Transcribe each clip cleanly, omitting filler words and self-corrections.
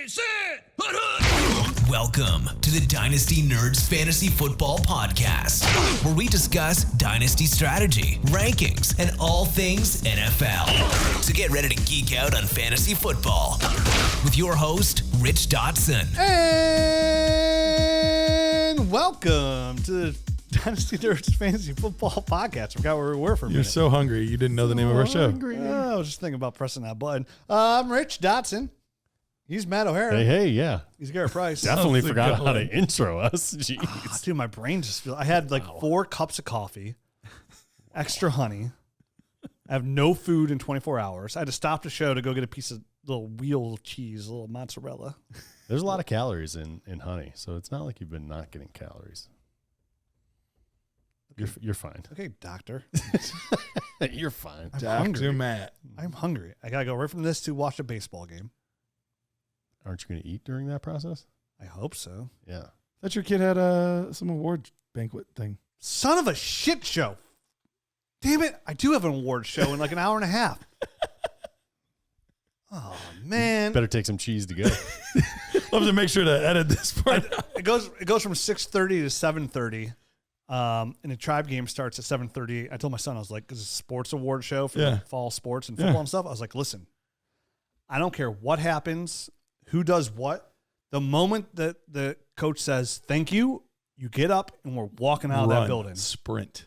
Jason! Welcome to the Dynasty Nerds Fantasy Football Podcast, where we discuss dynasty strategy, rankings, and all things NFL. So get ready to geek out on fantasy football with your host, Rich Dotson. And welcome to the Dynasty Nerds Fantasy Football Podcast. I forgot where we were for a minute. You're so hungry. You didn't know the name of our show. I was just thinking about pressing that button. I'm Rich Dotson. He's Matt O'Hara. Hey, yeah. He's Garret Price. Definitely forgot how to intro us. Jeez. Dude, my brain just feels... I had like 4 cups of coffee, extra honey. I have no food in 24 hours. I had to stop the show to go get a piece of little wheel cheese, a little mozzarella. There's a lot of calories in honey, so it's not like you've been not getting calories. You're fine. Okay, doctor. You're fine. I'm hungry. Matt. I'm hungry. I got to go right from this to watch a baseball game. Aren't you going to eat during that process? I hope so. Yeah. Thought your kid had some award banquet thing. Son of a shit show. Damn it. I do have an award show in like an hour and a half. Oh, man. Better take some cheese to go. Love to make sure to edit this part. It goes from 6:30 to 7:30. And the tribe game starts at 7:30. I told my son, I was like, this is a sports award show for like fall sports and football and stuff. I was like, listen, I don't care what happens, who does what. The moment that the coach says, thank you, you get up and we're walking out of that building. Sprint.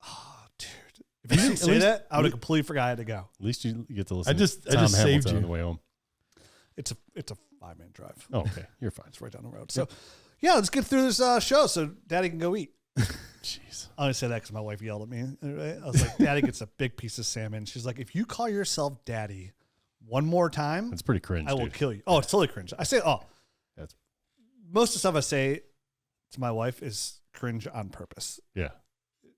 Oh, dude. If you didn't say that, I would have completely forgot I had to go. At least you get to listen I just to Tom saved Hamilton you on the way home. It's a 5-minute drive. Oh, okay. You're fine. It's right down the road. So, yeah, let's get through this show so Daddy can go eat. Jeez. I only say that because my wife yelled at me. I was like, Daddy gets a big piece of salmon. She's like, if you call yourself Daddy one more time, That's pretty cringe, I will dude. kill you. Oh, it's totally cringe. I say, That's most of the stuff I say to my wife is cringe on purpose. yeah.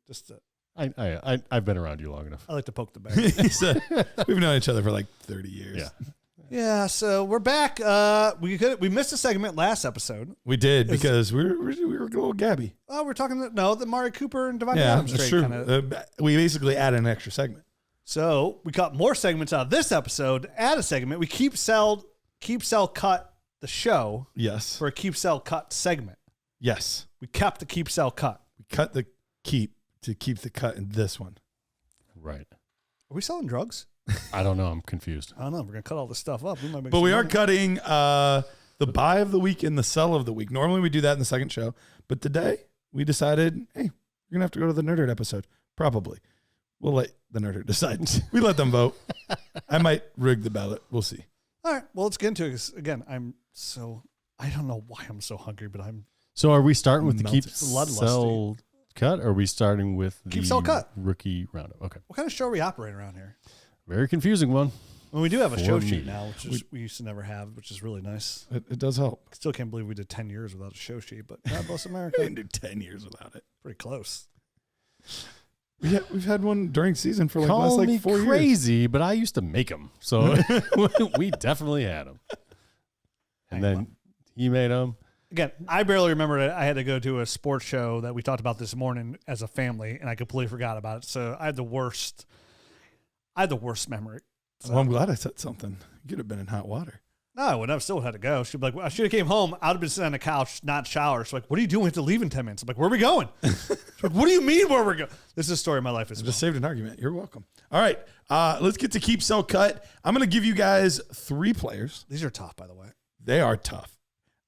Just to, I've been around you long enough. I like to poke the bear. He said, we've known each other for like 30 years. Yeah. Yeah, so we're back. We missed a segment last episode. We did because we were a little gabby. Oh, we're talking the Mari Cooper and Devontae Yeah, Adams that's trade. true. We basically added an extra segment. So we got more segments out of this episode. Add a segment. We keep sell cut the show. Yes. For a keep sell cut segment. Yes. We kept the keep sell cut. We cut the keep to keep the cut in this one. Right. Are we selling drugs? I don't know. I'm confused. I don't know. We're gonna cut all this stuff up. But we are cutting the buy of the week and the sell of the week. Normally we do that in the second show, but today we decided, hey, you're gonna have to go to the Nerdert episode. Probably. We'll let the Nerdert decide. We let them vote. I might rig the ballot. We'll see. All right. Well, let's get into it. 'Cause again, I don't know why I'm so hungry, but I'm. So are we starting with the keep Bloodlusty. sell cut, or are we starting with Keep the sell cut rookie roundup? Okay. What kind of show are we operating around here? Very confusing one. Well, we do have a For show me. sheet now, which we used to never have, which is really nice. It does help. Still can't believe we did 10 years without a show sheet, but God bless We America. didn't do 10 years without it. Pretty close. Yeah, we've had one during season for Call last me 4 years. crazy, but I used to make them, so we definitely had them. And then he made them. Again, I barely remember it. I had to go to a sports show that we talked about this morning as a family, and I completely forgot about it. So I had the worst memory. So, Well, I'm glad I said something. You could have been in hot water. no, I would have still had to go. She'd be like, I should have came home. I would have been sitting on the couch, not shower. She's like, what are you doing? We have to leave in 10 minutes. I'm like, where are we going? She's like, what do you mean where we're going? This is a story of my life as I well. just saved an argument. You're welcome. All right, let's get to keep, sell, cut. I'm going to give you guys 3 players. These are tough, by the way. They are tough.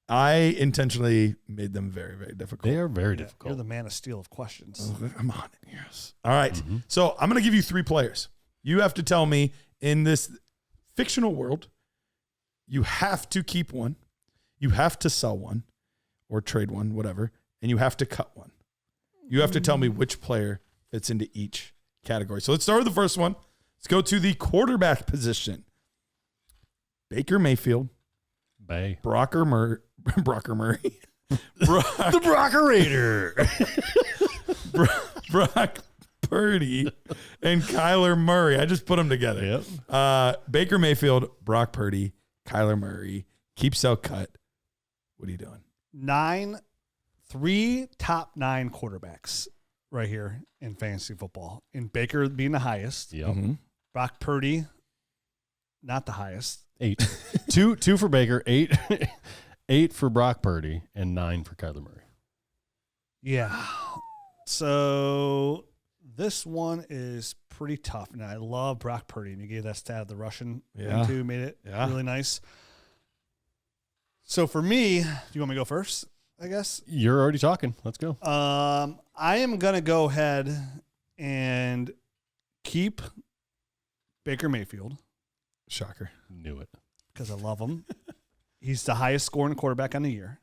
I intentionally made them very, very difficult. They are very Yeah, difficult. You're the man of steel of questions. Oh, I'm on it. Yes. All right. So I'm going to give you 3 players. You have to tell me in this fictional world, you have to keep one, you have to sell one or trade one, whatever, and you have to cut one. You have to tell me which player fits into each category. So let's start with the first one. Let's go to the quarterback position. Baker Mayfield, Bay. Brocker Murray. The Brockerator. Brock Purdy and Kyler Murray. I just put them together. Yep. Baker Mayfield, Brock Purdy, Kyler Murray. Keep, sell, cut. What are you doing? 3 top 9 quarterbacks right here in fantasy football. And Baker being the highest. Yep. Brock Purdy, not the highest. 8. two for Baker, 8 for Brock Purdy, and 9 for Kyler Murray. Yeah. So this one is pretty tough. And I love Brock Purdy. And you gave that stat of the Russian thing too, made it really nice. So for me, do you want me to go first, I guess? You're already talking. Let's go. I am going to go ahead and keep Baker Mayfield. Shocker. Knew it. Because I love him. He's the highest scoring quarterback on the year.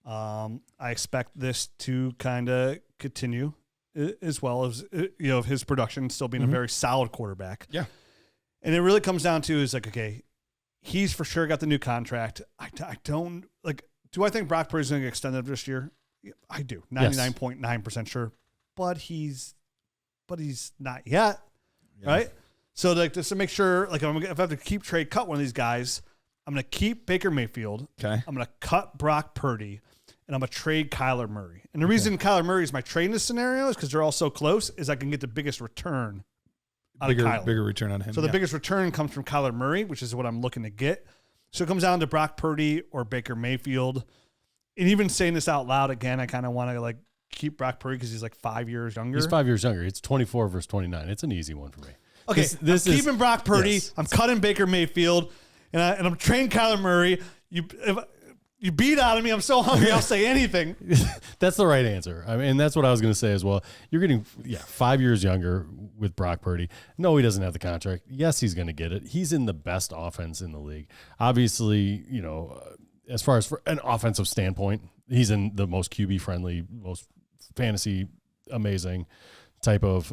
I expect this to kind of continue as well as, his production still being a very solid quarterback. Yeah. And it really comes down to is like, okay, he's for sure got the new contract. I don't do I think Brock Purdy's going to get extended this year? I do. 99.9% sure. But he's not yet. Yeah. Right? So just to make sure, if I have to keep Trey cut one of these guys, I'm going to keep Baker Mayfield. Okay. I'm going to cut Brock Purdy, and I'm going to trade Kyler Murray. And the reason Kyler Murray is my trade in this scenario is because they're all so close, is I can get the biggest return out of Kyler. Bigger return on him. So the biggest return comes from Kyler Murray, which is what I'm looking to get. So it comes down to Brock Purdy or Baker Mayfield. And even saying this out loud again, I kind of want to keep Brock Purdy because he's 5 years younger. He's 5 years younger. It's 24 versus 29. It's an easy one for me. Okay, I'm keeping Brock Purdy. Yes. I'm cutting Baker Mayfield, and I'm trading Kyler Murray. If you beat out of me, I'm so hungry, I'll say anything. That's the right answer. I mean, that's what I was going to say as well. You're getting 5 years younger with Brock Purdy. No, he doesn't have the contract. Yes, he's going to get it. He's in the best offense in the league. Obviously, as far as for an offensive standpoint, he's in the most QB friendly, most fantasy amazing type of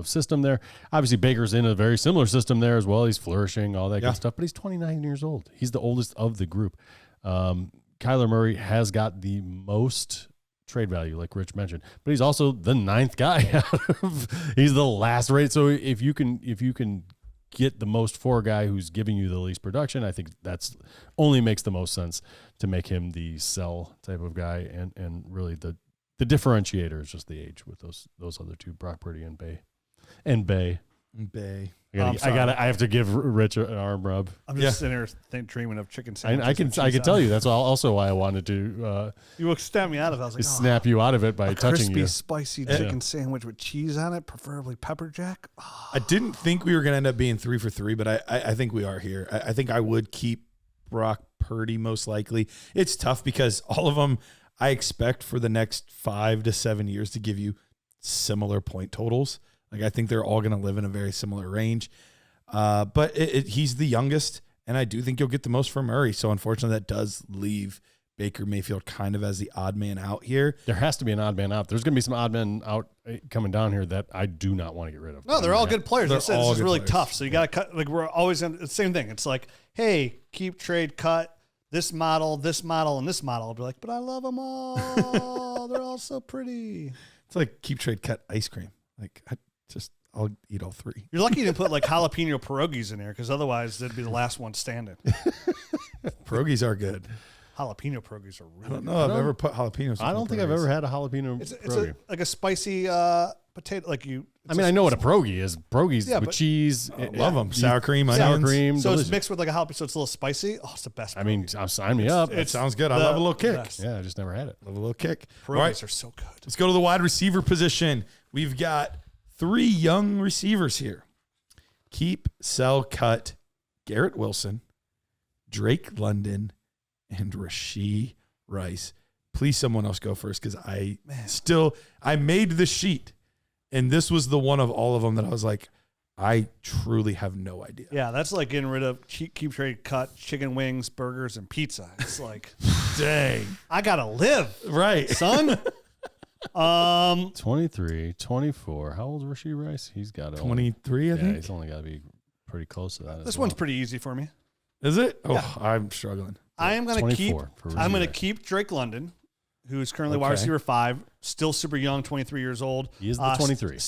system there. Obviously, Baker's in a very similar system there as well. He's flourishing, all that good stuff, but he's 29 years old. He's the oldest of the group. Kyler Murray has got the most trade value, like Rich mentioned, but he's also the 9th guy he's the last rate. So if you can get the most for a guy who's giving you the least production, I think that's only makes the most sense to make him the sell type of guy. And really the differentiator is just the age with those other two, Brock Purdy and Bay. I have to give Rich an arm rub. I'm just sitting here dreaming of chicken sandwiches. I can tell you that's also why I wanted to. You extend me out of it. I was like, snap you out of it by touching you. Crispy, spicy chicken sandwich with cheese on it, preferably pepper jack. Oh. I didn't think we were going to end up being 3 for 3, but I think we are here. I think I would keep Brock Purdy most likely. It's tough because all of them I expect for the next 5 to 7 years to give you similar point totals. I think they're all going to live in a very similar range. But he's the youngest, and I do think you'll get the most from Murray. So, unfortunately, that does leave Baker Mayfield kind of as the odd man out here. There has to be an odd man out. There's going to be some odd men out coming down here that I do not want to get rid of. No, they're all good players. This is really tough. So, you got to cut. We're always in the same thing. It's like, hey, keep, trade, cut. This model, and this model. I'll be like, but I love them all. They're all so pretty. It's like keep, trade, cut ice cream. I'll eat all 3. You're lucky you didn't put jalapeno pierogies in there because otherwise that'd be the last one standing. Pierogies are good. Jalapeno pierogies are really I don't know if I've ever put jalapenos. I don't think I've ever had a jalapeno pierogi. It's a spicy potato. I know what a pierogi is. Pierogies with cheese. I love them. Sour cream, onions. Sour cream. So delicious. it's mixed with a jalapeno, so it's a little spicy. Oh, it's the best. I mean, sign me up. It sounds good. I love a little kick. Best. Yeah, I just never had it. Love a little kick. Pierogies are so good. Let's go to the wide receiver position. We've got 3 young receivers here. Keep, sell, cut Garrett Wilson, Drake London, and Rashee Rice. Please, someone else go first because I made the sheet, and this was the one of all of them that I was like, I truly have no idea. Yeah, that's like getting rid of keep, trade, cut, chicken wings, burgers, and pizza. It's like, dang, I gotta live, right, son. 23, 24. How old is Rashee Rice? He's got 23, I think. He's only got to be pretty close to that. This one's pretty easy for me. Is it? Oh, yeah. I'm struggling. I am going to keep Drake London, who's currently wide receiver 5, still super young, 23 years old. He is the 23.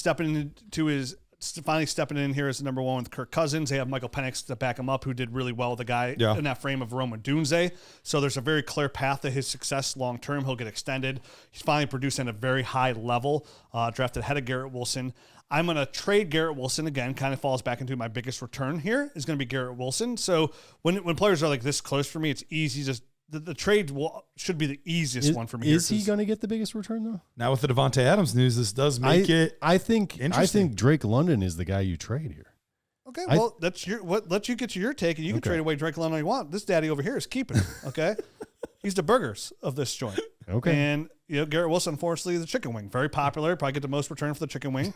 Finally stepping in here as the number 1 with Kirk Cousins. They have Michael Penix to back him up, who did really well with the guy in that frame of Rome Odunze. So there's a very clear path to his success long term. He'll get extended. He's finally producing at a very high level, drafted ahead of Garrett Wilson. I'm going to trade Garrett Wilson again. Kind of falls back into my biggest return here is going to be Garrett Wilson. So when players are like this close for me, it's easy. Just the trade should be the easiest one for me. Is he going to get the biggest return though? Now with the Devontae Adams news, this does make it. I think Drake London is the guy you trade here. Okay, well, that's let you get to your take, and you can trade away Drake London all you want. This daddy over here is keeping him, okay? He's the burgers of this joint. Okay. And, Garrett Wilson, unfortunately, the chicken wing. Very popular. Probably get the most return for the chicken wing.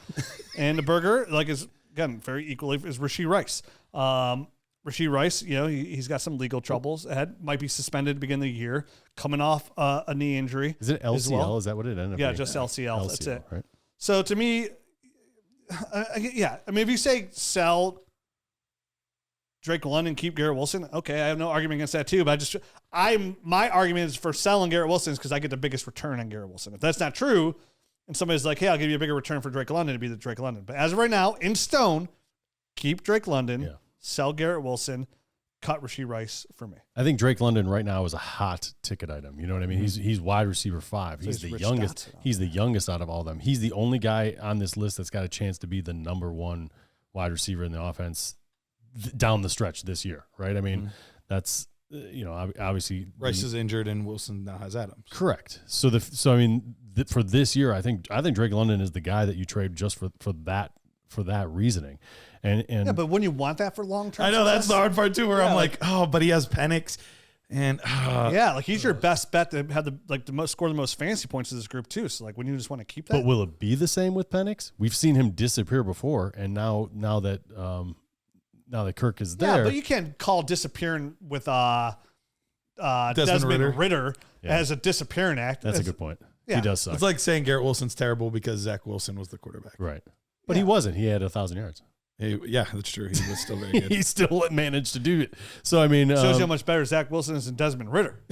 And the burger, is, again, very equally, is Rashee Rice. Rashee Rice, he's got some legal troubles ahead. Might be suspended beginning of the year. Coming off a knee injury. Is it LCL? Well. Is that what it ended up being? Yeah, just LCL. That's it. Right? So, to me, if you say sell Drake London, keep Garrett Wilson. Okay, I have no argument against that too. But my argument is for selling Garrett Wilson because I get the biggest return on Garrett Wilson. If that's not true, and somebody's like, "Hey, I'll give you a bigger return for Drake London," to be the Drake London. But as of right now, in stone, keep Drake London, sell Garrett Wilson, cut Rashee Rice for me. I think Drake London right now is a hot ticket item. You know what I mean? He's wide receiver 5. So he's the youngest. He's the youngest out of all of them. He's the only guy on this list that's got a chance to be the number 1 wide receiver in the offense down the stretch this year, right? I mean, that's obviously Rice is injured and Wilson now has Adams. Correct. So for this year, I think Drake London is the guy that you trade just for that reasosoning. And yeah, but wouldn't you want that for long term? I know that's the hard part too, where I'm like, oh, but he has Penix, and he's your best bet to have score the most fantasy points of this group too. So wouldn't you just want to keep that? But will it be the same with Penix? We've seen him disappear before, and now that Kirk is there. Yeah, but you can't call disappearing with Desmond Ritter as a disappearing act. That's a good point. Yeah. He does suck. It's like saying Garrett Wilson's terrible because Zach Wilson was the quarterback. Right. But he wasn't. He had 1,000 yards. Yeah, that's true. He was still very good. He still managed to do it. So, I mean. Shows you how much better Zach Wilson is than Desmond Ritter.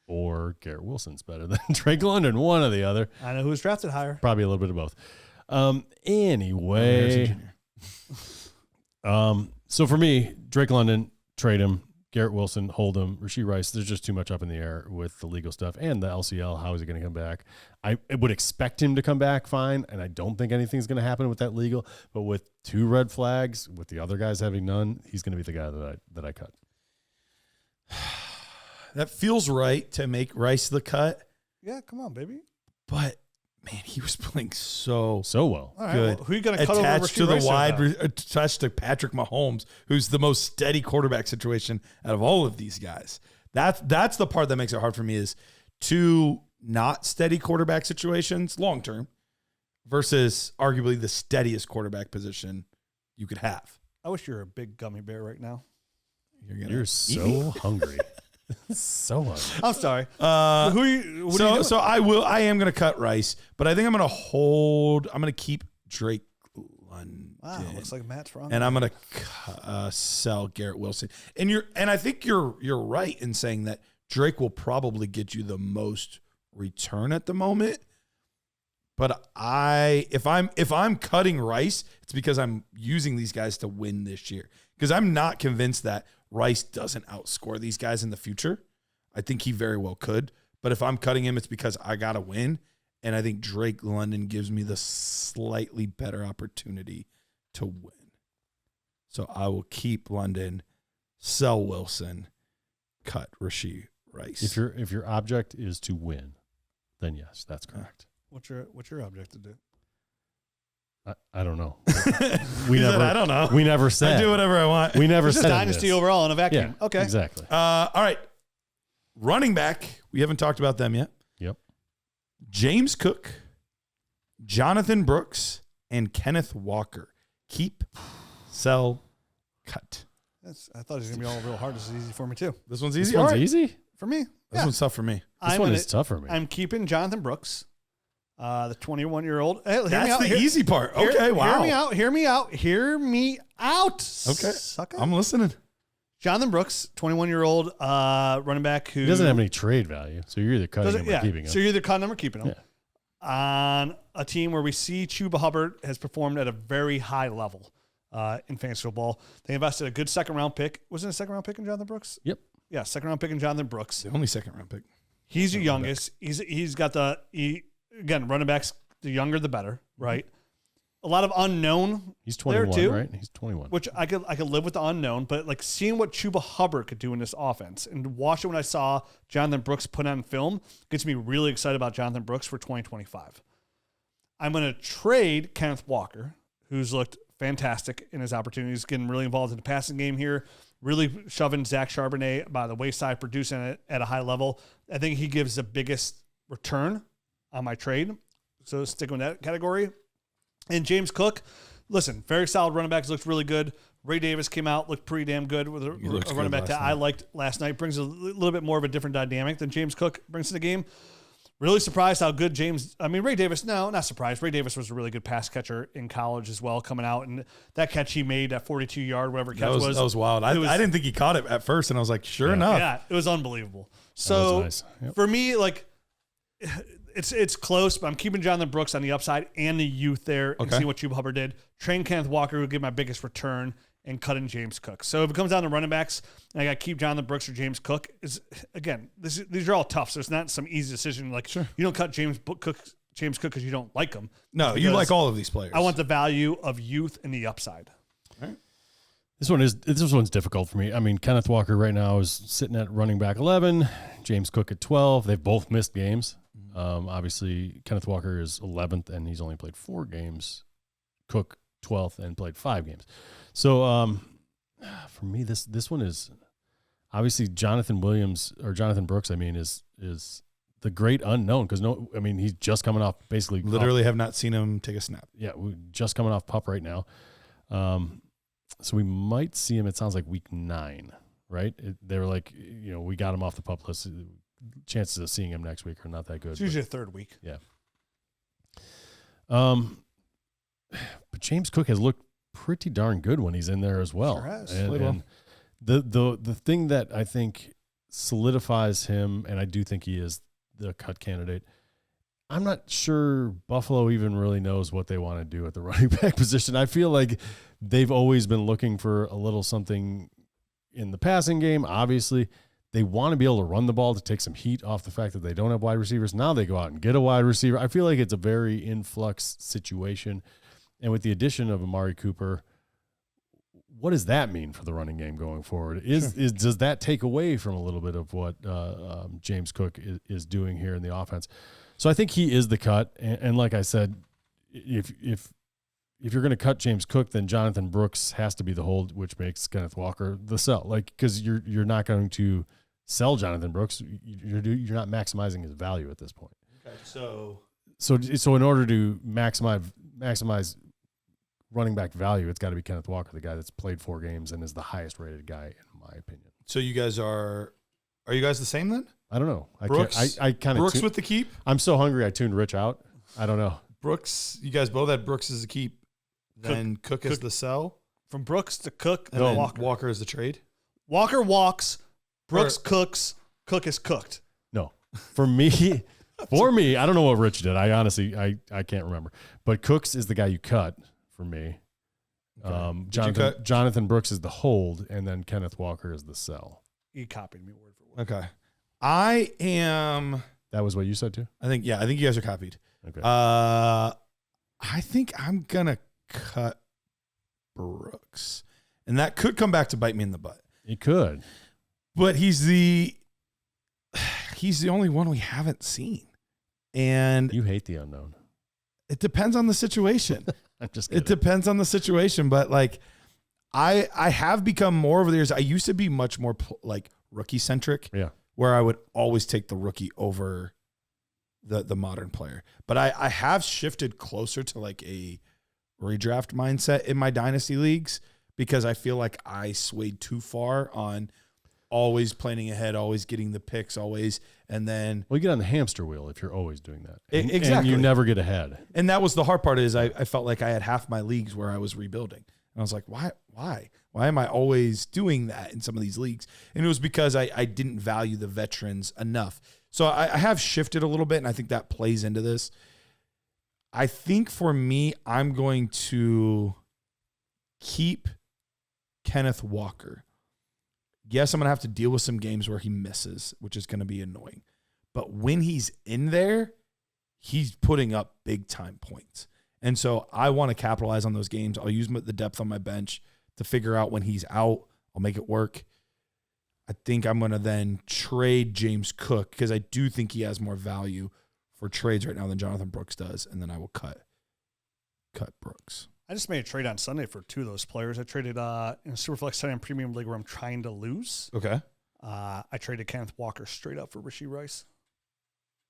Or Garrett Wilson's better than Drake London, one or the other. I know who's drafted higher. Probably a little bit of both. Anyway. So for me, Drake London, trade him. Garrett Wilson, hold him. Rashee Rice, there's just too much up in the air with the legal stuff and the LCL. How is he going to come back? I would expect him to come back fine, and I don't think anything's going to happen with that legal. But with 2 red flags, with the other guys having none, he's going to be the guy that I cut. That feels right to make Rice the cut. Yeah, come on, baby. But man, he was playing so well. All right, good. Well, who are you going to cut attached over to Rice attached to Patrick Mahomes, who's the most steady quarterback situation out of all of these guys. That's the part that makes it hard for me is 2 not steady quarterback situations long term versus arguably the steadiest quarterback position you could have. I wish you were a big gummy bear right now. You're so hungry. So hungry. I'm sorry. I am going to cut Rice, but I think I'm going to hold. I'm going to keep Drake London. Wow, looks like Matt's wrong. And I'm going to sell Garrett Wilson. And I think you're right in saying that Drake will probably get you the most return at the moment. But if I'm cutting Rice, it's because I'm using these guys to win this year. Because I'm not convinced that Rice doesn't outscore these guys in the future. I think he very well could. But if I'm cutting him, it's because I got to win. And I think Drake London gives me the slightly better opportunity to win. So I will keep London, sell Wilson, cut Rashee Rice. If your object is to win, then yes, that's correct. What's your object to do? I don't know. I don't know. We never said. I do whatever I want. We never said dynasty overall in a vacuum. Yeah, okay. Exactly. All right. Running back. We haven't talked about them yet. Yep. James Cook, Jonathan Brooks, and Kenneth Walker. Keep, sell, cut. I thought it was going to be all real hard. This is easy for me too. This one's easy. This one's easy? For me. This one's tough for me. This one is tough for me. I'm keeping Jonathan Brooks. The 21-year-old. Hey, that's the easy part. Okay, wow. Hear me out. Okay. Sucker. I'm listening. Jonathan Brooks, 21-year-old running back who... He doesn't have any trade value, so you're either cutting him or keeping him. So you're either cutting him or keeping him. Yeah. On a team where we see Chuba Hubbard has performed at a very high level in fantasy football. They invested a good second-round pick. Wasn't it a second-round pick in Jonathan Brooks? Yep. Yeah, second-round pick in Jonathan Brooks. The only second-round pick. He's your youngest. He's got again, running backs, the younger the better, right? a lot of unknown. He's 21, there too, right? He's 21. Which I could live with the unknown, but like seeing what Chuba Hubbard could do in this offense and watching what I saw Jonathan Brooks put on film gets me really excited about Jonathan Brooks for 2025. I'm going to trade Kenneth Walker, who's looked fantastic in his opportunities, getting really involved in the passing game here, really shoving Zach Charbonnet by the wayside, producing it at a high level. I think he gives the biggest return on my trade. So stick with that category. And James Cook, listen, very solid running backs, looked really good. Ray Davis came out, looked pretty damn good with a running back that I liked last night. Brings a little bit more of a different dynamic than James Cook brings to the game. Really surprised how good Ray Davis, no, not surprised. Ray Davis was a really good pass catcher in college as well, coming out. And that catch he made, that 42-yard, whatever catch was. That was wild. I didn't think he caught it at first, and I was like, sure enough. Yeah, it was unbelievable. So nice. Yep. For me, like, it's close, but I'm keeping Jonathan Brooks on the upside and the youth there and see what Chuba Hubbard did. Train Kenneth Walker would give my biggest return and cut in James Cook. So if it comes down to running backs, and I got to keep Jonathan Brooks or James Cook, these are all tough. So it's not some easy decision. Like you don't cut James Cook because you don't like him. No, you like all of these players. I want the value of youth and the upside. All right. This one's difficult for me. I mean, Kenneth Walker right now is sitting at running back 11, James Cook at 12. They've both missed games. Obviously, Kenneth Walker is 11th, and he's only played 4 games. Cook 12th and played 5 games. So for me, this one is obviously Jonathan Brooks. I mean, is the great unknown because he's just coming off basically. Literally have not seen him take a snap. Yeah, we're just coming off PUP right now. So we might see him. It sounds like week 9, right? They were like, we got him off the PUP list. Chances of seeing him next week are not that good. It's usually a third week. Yeah. But James Cook has looked pretty darn good when he's in there as well. Sure has. And the thing that I think solidifies him, and I do think he is the cut candidate, I'm not sure Buffalo even really knows what they want to do at the running back position. I feel like they've always been looking for a little something in the passing game. Obviously, they want to be able to run the ball to take some heat off the fact that they don't have wide receivers. Now they go out and get a wide receiver. I feel like it's a very influx situation. And with the addition of Amari Cooper, what does that mean for the running game going forward? Does that take away from a little bit of what James Cook is doing here in the offense? So I think he is the cut. And like I said, if you're going to cut James Cook, then Jonathan Brooks has to be the hold, which makes Kenneth Walker the sell. Like, because you're not going to sell Jonathan Brooks, you're not maximizing his value at this point. Okay, so in order to maximize running back value, it's got to be Kenneth Walker, the guy that's played 4 games and is the highest rated guy in my opinion. So you guys are you guys the same then? I don't know. Brooks, I kind of Brooks with the keep. I'm so hungry. I tuned Rich out. I don't know. Brooks, you guys both had Brooks as a keep. Then Cook is the sell. From Brooks to Cook, And then Walker is the trade. Walker walks, Brooks cooks, Cook is cooked. No. For me, I don't know what Rich did. I honestly, I can't remember. But Cooks is the guy you cut for me. Okay. Jonathan Brooks is the hold, and then Kenneth Walker is the sell. He copied me word for word. Okay. I am. That was what you said too? I think you guys are copied. Okay. I think I'm going to cut Brooks. And that could come back to bite me in the butt. It could. But he's the only one we haven't seen. And you hate the unknown. It depends on the situation. I'm just kidding. It depends on the situation, but like I have become more over the years. I used to be much more like rookie centric. Yeah. Where I would always take the rookie over the modern player. But I have shifted closer to like a redraft mindset in my dynasty leagues because I feel like I swayed too far on always planning ahead, always getting the picks, always. And then you get on the hamster wheel if you're always doing that. Exactly. And you never get ahead. And that was the hard part is I felt like I had half my leagues where I was rebuilding. And I was like, why am I always doing that in some of these leagues? And it was because I didn't value the veterans enough. So I have shifted a little bit, and I think that plays into this. I think for me, I'm going to keep Kenneth Walker. Yes, I'm going to have to deal with some games where he misses, which is going to be annoying. But when he's in there, he's putting up big-time points. And so I want to capitalize on those games. I'll use the depth on my bench to figure out when he's out. I'll make it work. I think I'm going to then trade James Cook because I do think he has more value for trades right now than Jonathon Brooks does. And then I will cut Brooks. I just made a trade on Sunday for 2 of those players. I traded in a Superflex Tight End Premium League where I'm trying to lose. Okay. I traded Kenneth Walker straight up for Rashee Rice.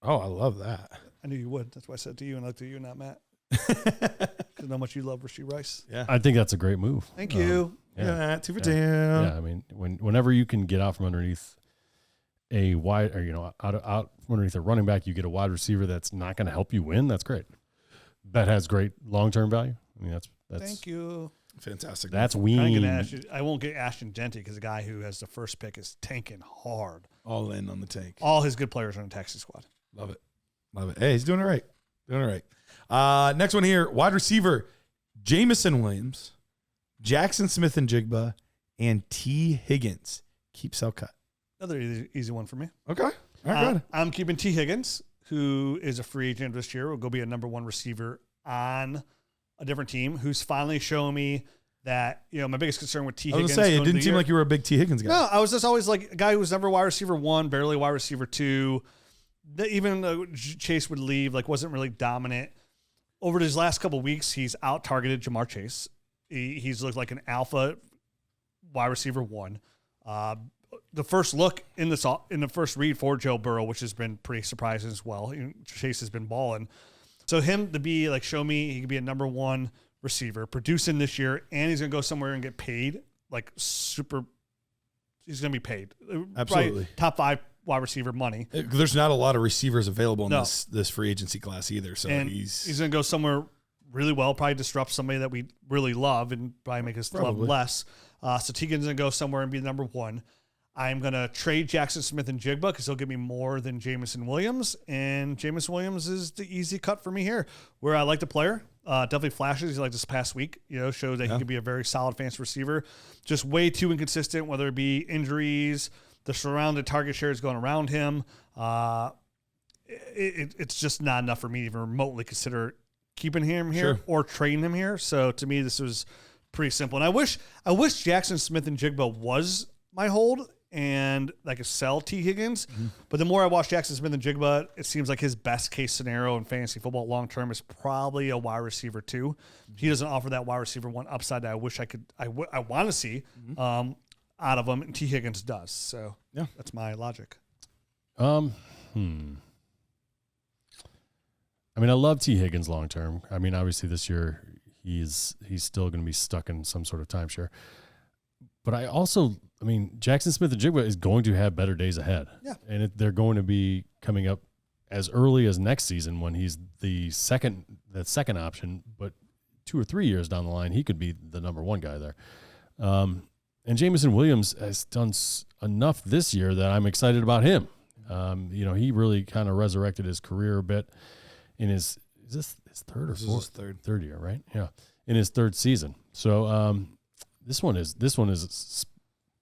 Oh, I love that. I knew you would. That's why I said to you and I looked at you, not Matt. Because I know how much you love Rashee Rice. Yeah. I think that's a great move. Thank you. Yeah, 2 for 2. Yeah, I mean, whenever you can get out from underneath a wide, or out from underneath a running back, you get a wide receiver that's not going to help you win. That's great. That has great long-term value. I mean, that's Thank you. Fantastic. That's wean. I won't get Ashton Genty because the guy who has the first pick is tanking hard. All in on the tank. All his good players are on the taxi squad. Love it. Hey, he's doing it right. Next one here, wide receiver, Jameson Williams, Jaxon Smith-Njigba, and T. Higgins. Keep, sell, cut. Another easy one for me. Okay. All right, good. I'm keeping T. Higgins, who is a free agent this year. Will go be a number 1 receiver on a different team, who's finally showing me that, my biggest concern with T. Higgins. I was going to say, it didn't seem like you were a big T. Higgins guy. No, I was just always like a guy who was never wide receiver 1, barely wide receiver 2. Even though Chase would leave, wasn't really dominant. Over his last couple of weeks, he's out-targeted Jamar Chase. He's looked like an alpha wide receiver 1. The first look in the first read for Joe Burrow, which has been pretty surprising as well. Chase has been balling. So him to be show me he could be a number 1 receiver, producing this year, and he's going to go somewhere and get paid super. He's going to be paid. Absolutely. Right, top 5 wide receiver money. There's not a lot of receivers available in this free agency class either. So he's going to go somewhere really well, probably disrupt somebody that we really love and probably make us love less. So Tegan's going to go somewhere and be the number 1. I'm going to trade Jaxon Smith-Njigba because he'll give me more than Jameson Williams. And Jameson Williams is the easy cut for me here, where I like the player. Definitely flashes. He this past week, shows that he could be a very solid fantasy receiver. Just way too inconsistent, whether it be injuries, the surrounded target shares going around him. It's just not enough for me to even remotely consider keeping him here or trading him here. So to me, this was pretty simple. And I wish Jaxon Smith-Njigba was my hold and I could sell T. Higgins. Mm-hmm. But the more I watch Jaxon Smith-Njigba, it seems like his best case scenario in fantasy football long term is probably a wide receiver 2. He doesn't offer that wide receiver 1 upside that I wish I want to see out of him, and T. Higgins does. So that's my logic. I mean, I love T. Higgins long term. I mean, obviously this year he's still going to be stuck in some sort of timeshare. But Jaxon Smith-Njigba is going to have better days ahead. Yeah. And they're going to be coming up as early as next season when he's the second option, but 2 or 3 years down the line, he could be the number 1 guy there. And Jameson Williams has done enough this year that I'm excited about him. He really kind of resurrected his career a bit in his third or fourth? Third year, right? Yeah. In his 3rd season. So, This one is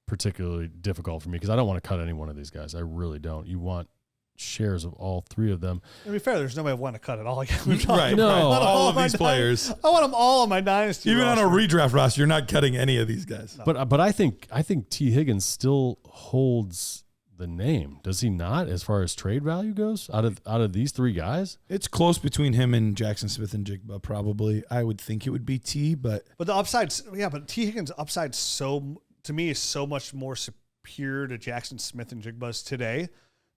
particularly difficult for me because I don't want to cut any one of these guys. I really don't. You want shares of all 3 of them. To be fair, there's nobody I want to cut it all. Right. No, all of these players. I want them all on my dynasty. Even on a redraft roster, you're not cutting any of these guys. No. But I think T. Higgins still holds the name, does he not? As far as trade value goes, out of these 3 guys, it's close between him and Jaxon Smith-Njigba. Probably, I would think it would be T, but the upside's but T. Higgins' upside to me is so much more superior to Jaxon Smith-Njigba's today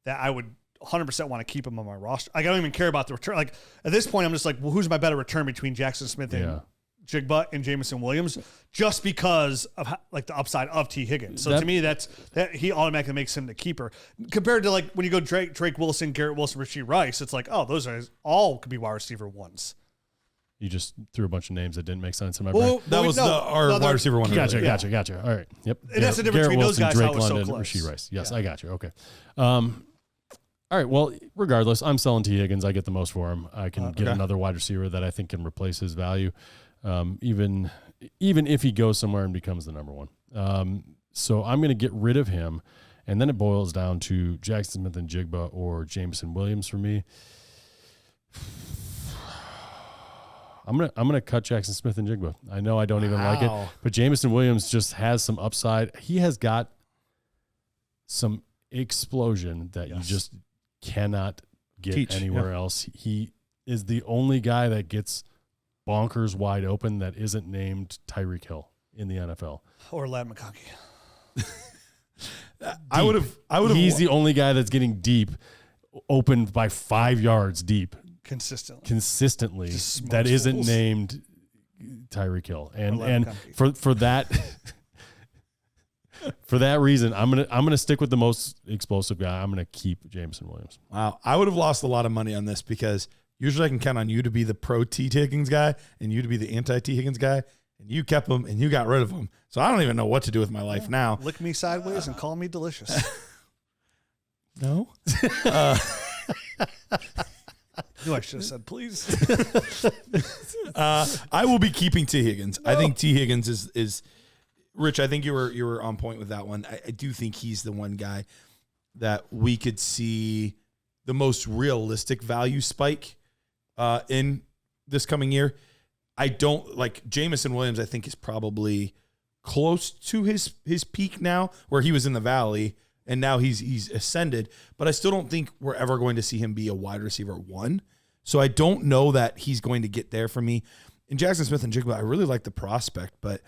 that I would 100% want to keep him on my roster. I don't even care about the return. At this point, I'm just well, who's my better return between Jaxon Smith-Njigba and Jameson Williams, just because of the upside of T. Higgins. So to me, that he automatically makes him the keeper compared to when you go Drake Wilson, Garret Wilson, Rashee Rice. It's those guys all could be wide receiver 1s. You just threw a bunch of names that didn't make sense in my brain. That was our wide receiver 1. Gotcha. All right. Yep. And that's the difference between those guys. Drake how it was London, so close. Rashee Rice. Yes, I got you. Okay. All right. Well, regardless, I'm selling T. Higgins. I get the most for him. I can get another wide receiver that I think can replace his value, even if he goes somewhere and becomes the number 1. So I'm going to get rid of him, and then it boils down to Jaxon Smith-Njigba or Jameson Williams for me. I'm gonna cut Jaxon Smith-Njigba. I know I don't even like it, but Jameson Williams just has some upside. He has got some explosion that you just cannot get anywhere else. He is the only guy that gets bonkers wide open that isn't named Tyreek Hill in the NFL or Ladd McConkey. I would have. He's the only guy that's getting deep, open by 5 yards deep consistently. That isn't fools. Named Tyreek Hill, and for that. For that reason, I'm gonna stick with the most explosive guy. I'm gonna keep Jameson Williams. Wow, I would have lost a lot of money on this because usually I can count on you to be the pro T Higgins guy and you to be the anti T Higgins guy, and you kept him and you got rid of him. So I don't even know what to do with my life now. Lick me sideways and call me delicious. No. No, I should have said please. I will be keeping T Higgins. I think T Higgins is. Rich, I think you were on point with that one. I do think he's the one guy that we could see the most realistic value spike in this coming year. I don't like Jameson Williams. I think is probably close to his peak now, where he was in the valley and now he's ascended. But I still don't think we're ever going to see him be a wide receiver 1. So I don't know that he's going to get there for me. And Jaxon Smith-Njigba, I really like the prospect, but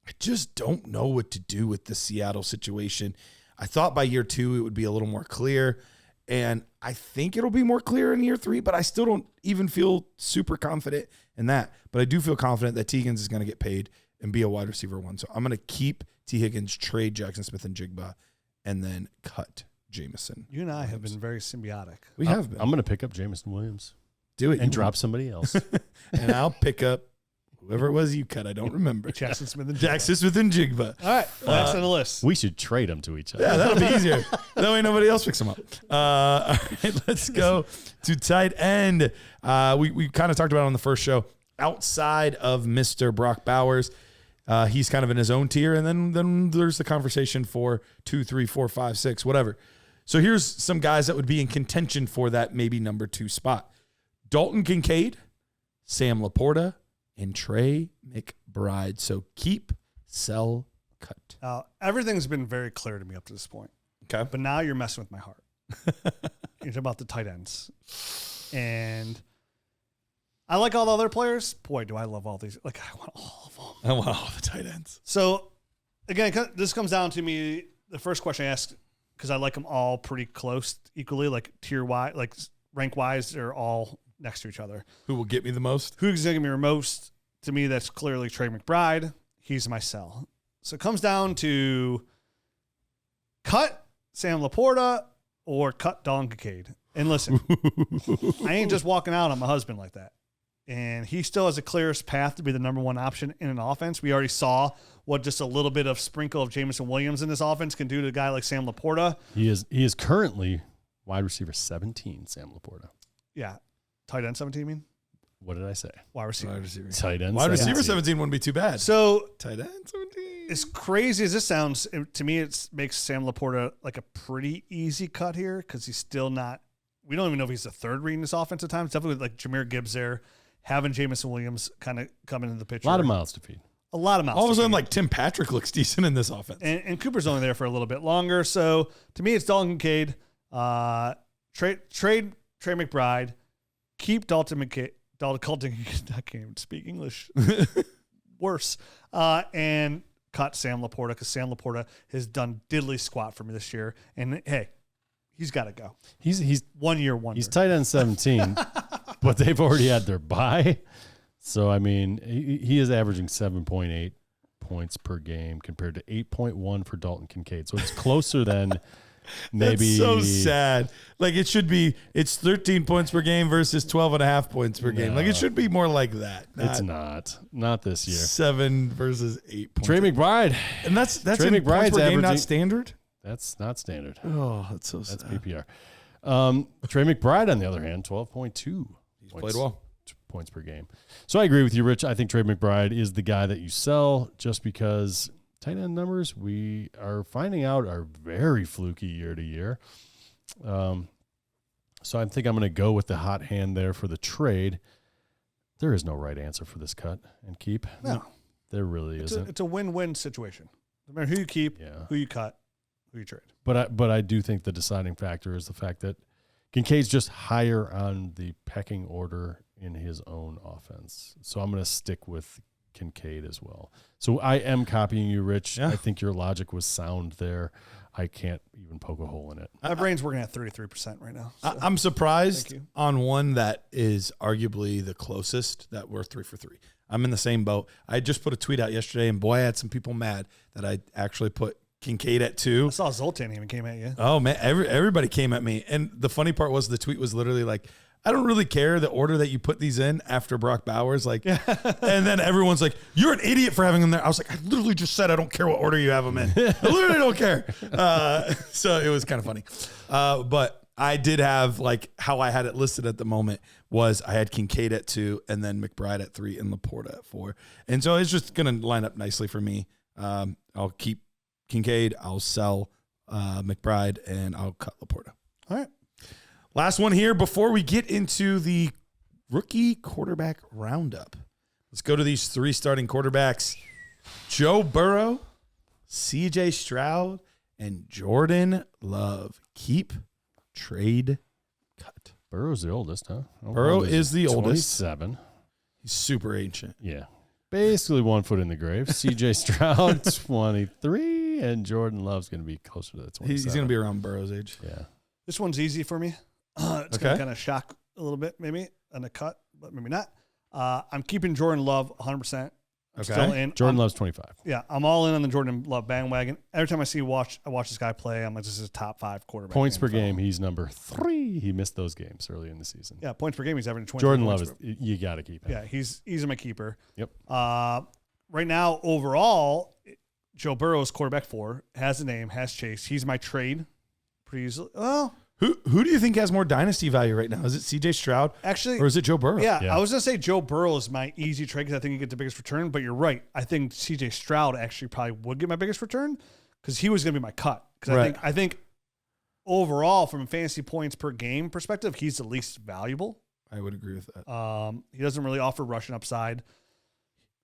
I just don't know what to do with the Seattle situation. I thought by year 2 it would be a little more clear, and I think it'll be more clear in year 3, but I still don't even feel super confident in that. But I do feel confident that T. Higgins is going to get paid and be a wide receiver 1. So I'm going to keep T. Higgins, trade Jaxon Smith-Njigba, and then cut Jameson. You and I have been very symbiotic. We have been. I'm going to pick up Jameson Williams. Do it. And drop somebody else. And I'll pick up whoever it was you cut, I don't remember. Jaxon Smith-Njigba. Jaxon Smith-Njigba. All right, last on the list. We should trade them to each other. Yeah, that'll be easier. That way nobody else picks them up. All right, let's go to tight end. We kind of talked about it on the first show. Outside of Mr. Brock Bowers, he's kind of in his own tier, and then there's the conversation for 2, 3, 4, 5, 6, whatever. So here's some guys that would be in contention for that maybe number 2 spot. Dalton Kincaid, Sam LaPorta, and Trey McBride. So keep, sell, cut. Everything's been very clear to me up to this point. Okay. But now you're messing with my heart. You're talking about the tight ends. And I like all the other players. Boy, do I love all these. Like, I want all of them. I want all the tight ends. So, again, this comes down to me. The first question I asked, because I like them all pretty close equally, like tier-wise, like rank-wise, they're all next to each other. Who will get me the most? Who's going to give me the most? To me, that's clearly Trey McBride. He's my sell. So it comes down to cut Sam LaPorta or cut Dalton Kincaid. And listen, I ain't just walking out on my husband like that. And he still has the clearest path to be the number 1 option in an offense. We already saw what just a little bit of sprinkle of Jameson Williams in this offense can do to a guy like Sam LaPorta. He is currently wide receiver 17, Sam LaPorta. Yeah. Tight end 17, you mean? What did I say? Wide receiver. Tight end 17. Wide receiver 17 wouldn't be too bad. So tight end 17. As crazy as this sounds, to me, it makes Sam LaPorta like a pretty easy cut here because he's still not. We don't even know if he's the third read in this offense at times. Definitely like Jahmyr Gibbs there, having Jameson Williams kind of coming into the picture. A lot of mouths to feed. A lot of mouths. All of a sudden, like Tim Patrick looks decent in this offense. And Cooper's only there for a little bit longer. So to me, it's Dalton Kincaid. Trade McBride. Keep Dalton McCain. I can't even speak English. Worse. And cut Sam LaPorta because Sam LaPorta has done diddly squat for me this year. And hey, he's got to go. He's 1 year wonder. He's tight end 17, but they've already had their bye. So I mean, he is averaging 7.8 points per game compared to 8.1 for Dalton Kincaid. So it's closer than. Maybe. That's so sad. Like it's 13 points per game versus 12.5 points per game. Like it should be more like that. It's not this year. 7 versus 8 points. Trey McBride. And that's Trey in McBride's points per game, averaging, not standard. That's not standard. Oh, that's so sad. That's PPR. Trey McBride, on the other hand, 12.2. He's played well. Points per game. So I agree with you, Rich. I think Trey McBride is the guy that you sell just because tight end numbers we are finding out are very fluky year to year. So I think I'm going to go with the hot hand there for the trade. there is no right answer for this cut and keep. No. There really isn't. It's a win-win situation. No matter who you keep, who you cut, who you trade. But I do think the deciding factor is the fact that Kincaid's just higher on the pecking order in his own offense. So I'm going to stick with Kincaid as well. So I am copying you, Rich. Yeah. I think your logic was sound there. I can't even poke a hole in it. My brain's working at 33% right now. So. I'm surprised on one that is arguably the closest that we're 3 for 3. I'm in the same boat. I just put a tweet out yesterday, and boy, I had some people mad that I actually put Kincaid at 2. I saw Zoltan even came at you. Oh, man, everybody came at me. And the funny part was the tweet was literally like, I don't really care the order that you put these in after Brock Bowers. Like, and then everyone's like, you're an idiot for having them there. I was like, I literally just said I don't care what order you have them in. I literally don't care. So it was kind of funny. But I did have, like, how I had it listed at the moment was I had Kincaid at 2 and then McBride at 3 and LaPorta at 4. And so it's just going to line up nicely for me. I'll keep Kincaid, I'll sell McBride, and I'll cut LaPorta. All right. Last one here before we get into the rookie quarterback roundup. Let's go to these 3 starting quarterbacks. Joe Burrow, CJ Stroud, and Jordan Love. Keep, trade, cut. Burrow's the oldest, huh? Burrow is the oldest. 27. He's super ancient. Yeah. Basically 1 foot in the grave. CJ Stroud, 23, and Jordan Love's going to be closer to the 27. He's going to be around Burrow's age. Yeah. This one's easy for me. It's going to kind of shock a little bit, maybe, on a cut, but maybe not. I'm keeping Jordan Love 100%. I'm still in. Jordan Love's 25. Yeah, I'm all in on the Jordan Love bandwagon. Every time I watch this guy play, I'm like, this is a top 5 quarterback. Points per game, he's number 3. He missed those games early in the season. Yeah, points per game, he's averaging 20. Jordan Love you got to keep him. Yeah, he's my keeper. Yep. Right now, overall, Joe Burrow's quarterback 4, has a name, has Chase. He's my trade pretty easily. Well, Who do you think has more dynasty value right now? Is it CJ Stroud actually, or is it Joe Burrow? Yeah, I was going to say Joe Burrow is my easy trade because I think he gets the biggest return, but you're right. I think CJ Stroud actually probably would get my biggest return because he was going to be my cut. Because I think overall, from a fantasy points per game perspective, he's the least valuable. I would agree with that. He doesn't really offer rushing upside.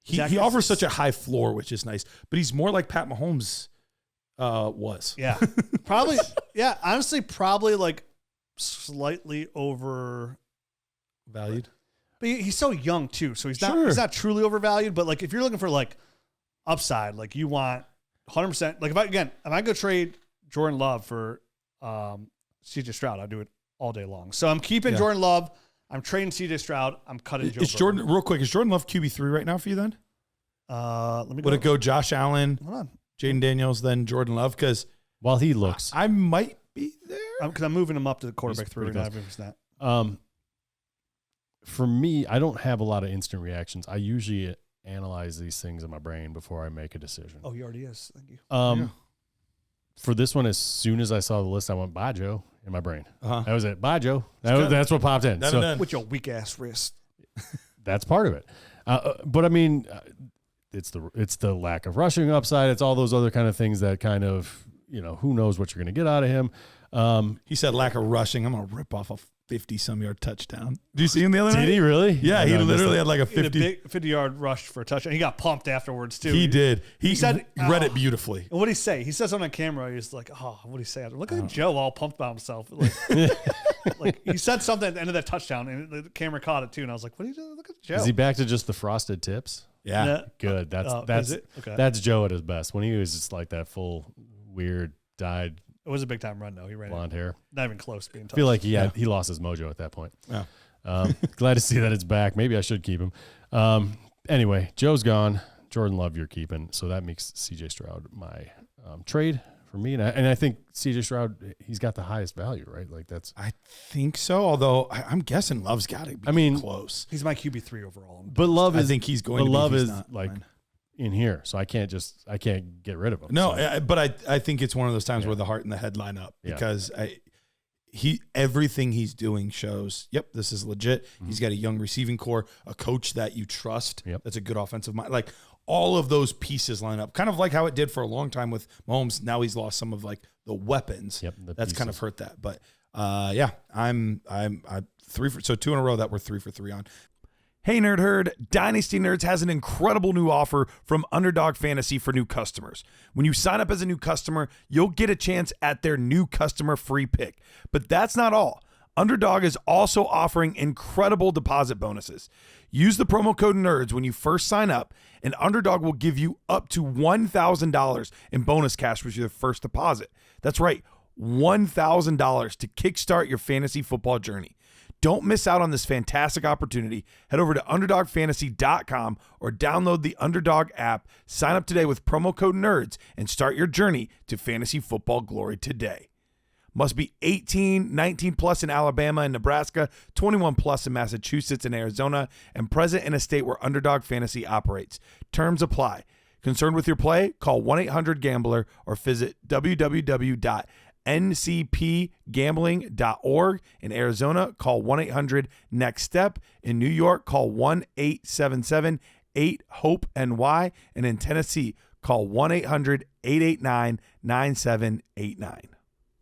He offers such a high floor, which is nice, but he's more like Pat Mahomes was. Yeah, probably. Yeah, honestly, probably like slightly overvalued. But he's so young too, so he's not truly overvalued. But like, if you're looking for like upside, like you want 100%. Like if I go trade Jordan Love for CJ Stroud, I'll do it all day long. So I'm keeping Jordan Love. I'm trading CJ Stroud. I'm cutting Joe Burrow. Jordan real quick. Is Jordan Love QB3 right now for you then? Would it go Josh Allen, Jayden Daniels, then Jordan Love? Because while he looks, I might be there because I'm moving him up to the quarterback 3 right now. For me, I don't have a lot of instant reactions. I usually analyze these things in my brain before I make a decision. Oh, he already is. Thank you. For this one, as soon as I saw the list, I went, bye, Joe, in my brain. That was it. Bye, Joe. That's what popped in. With your weak-ass wrist. That's part of it. But, I mean, it's the lack of rushing upside. It's all those other kind of things that kind of, who knows what you're going to get out of him. He said lack of rushing. I'm going to rip off a 50-some-yard touchdown. Did you see him the other night? Did he really? Yeah, he literally had like a 50-yard rush for a touchdown. He got pumped afterwards, too. He did. He said, read it beautifully. And what did he say? He said something on camera. He's like, what did he say? Look at Joe all pumped about himself. Like he said something at the end of that touchdown, and the camera caught it, too. And I was like, what are you doing? Look at Joe. Is he back to just the frosted tips? Yeah. Good. That's Joe at his best. When he was just like that full, weird, dyed. It was a big time run, though. He ran blonde hair. Not even close to being touched. I feel like he lost his mojo at that point. Yeah. Glad to see that it's back. Maybe I should keep him. Anyway, Joe's gone. Jordan Love you're keeping. So that makes CJ Stroud my trade for me. And I think CJ Stroud, he's got the highest value, right? Like that's. I think so. Although I'm guessing Love's got to be close. He's my QB3 overall. But Love is. I think he's going to be. Love is like. In here, so I can't get rid of him. No, but I think it's one of those times where the heart and the head line up because everything he's doing shows. Yep, this is legit. Mm-hmm. He's got a young receiving core, a coach that you trust. Yep. That's a good offensive mind. Like all of those pieces line up, kind of like how it did for a long time with Mahomes. Now he's lost some of like the weapons. Yep, that's kind of hurt that. But I'm 3 for 2 in a row that we're 3 for 3 on. Hey, Nerd Herd, Dynasty Nerds has an incredible new offer from Underdog Fantasy for new customers. When you sign up as a new customer, you'll get a chance at their new customer free pick. But that's not all. Underdog is also offering incredible deposit bonuses. Use the promo code NERDS when you first sign up, and Underdog will give you up to $1,000 in bonus cash with your first deposit. That's right, $1,000 to kickstart your fantasy football journey. Don't miss out on this fantastic opportunity. Head over to UnderdogFantasy.com or download the Underdog app. Sign up today with promo code NERDS and start your journey to fantasy football glory today. Must be 18, 19 plus in Alabama and Nebraska, 21 plus in Massachusetts and Arizona, and present in a state where Underdog Fantasy operates. Terms apply. Concerned with your play? Call 1-800-GAMBLER or visit www.ncpgambling.org. In Arizona, call 1-800-NEXT-STEP. In New York, call 1-877-8-HOPE-NY. And in Tennessee, call 1-800-889-9789.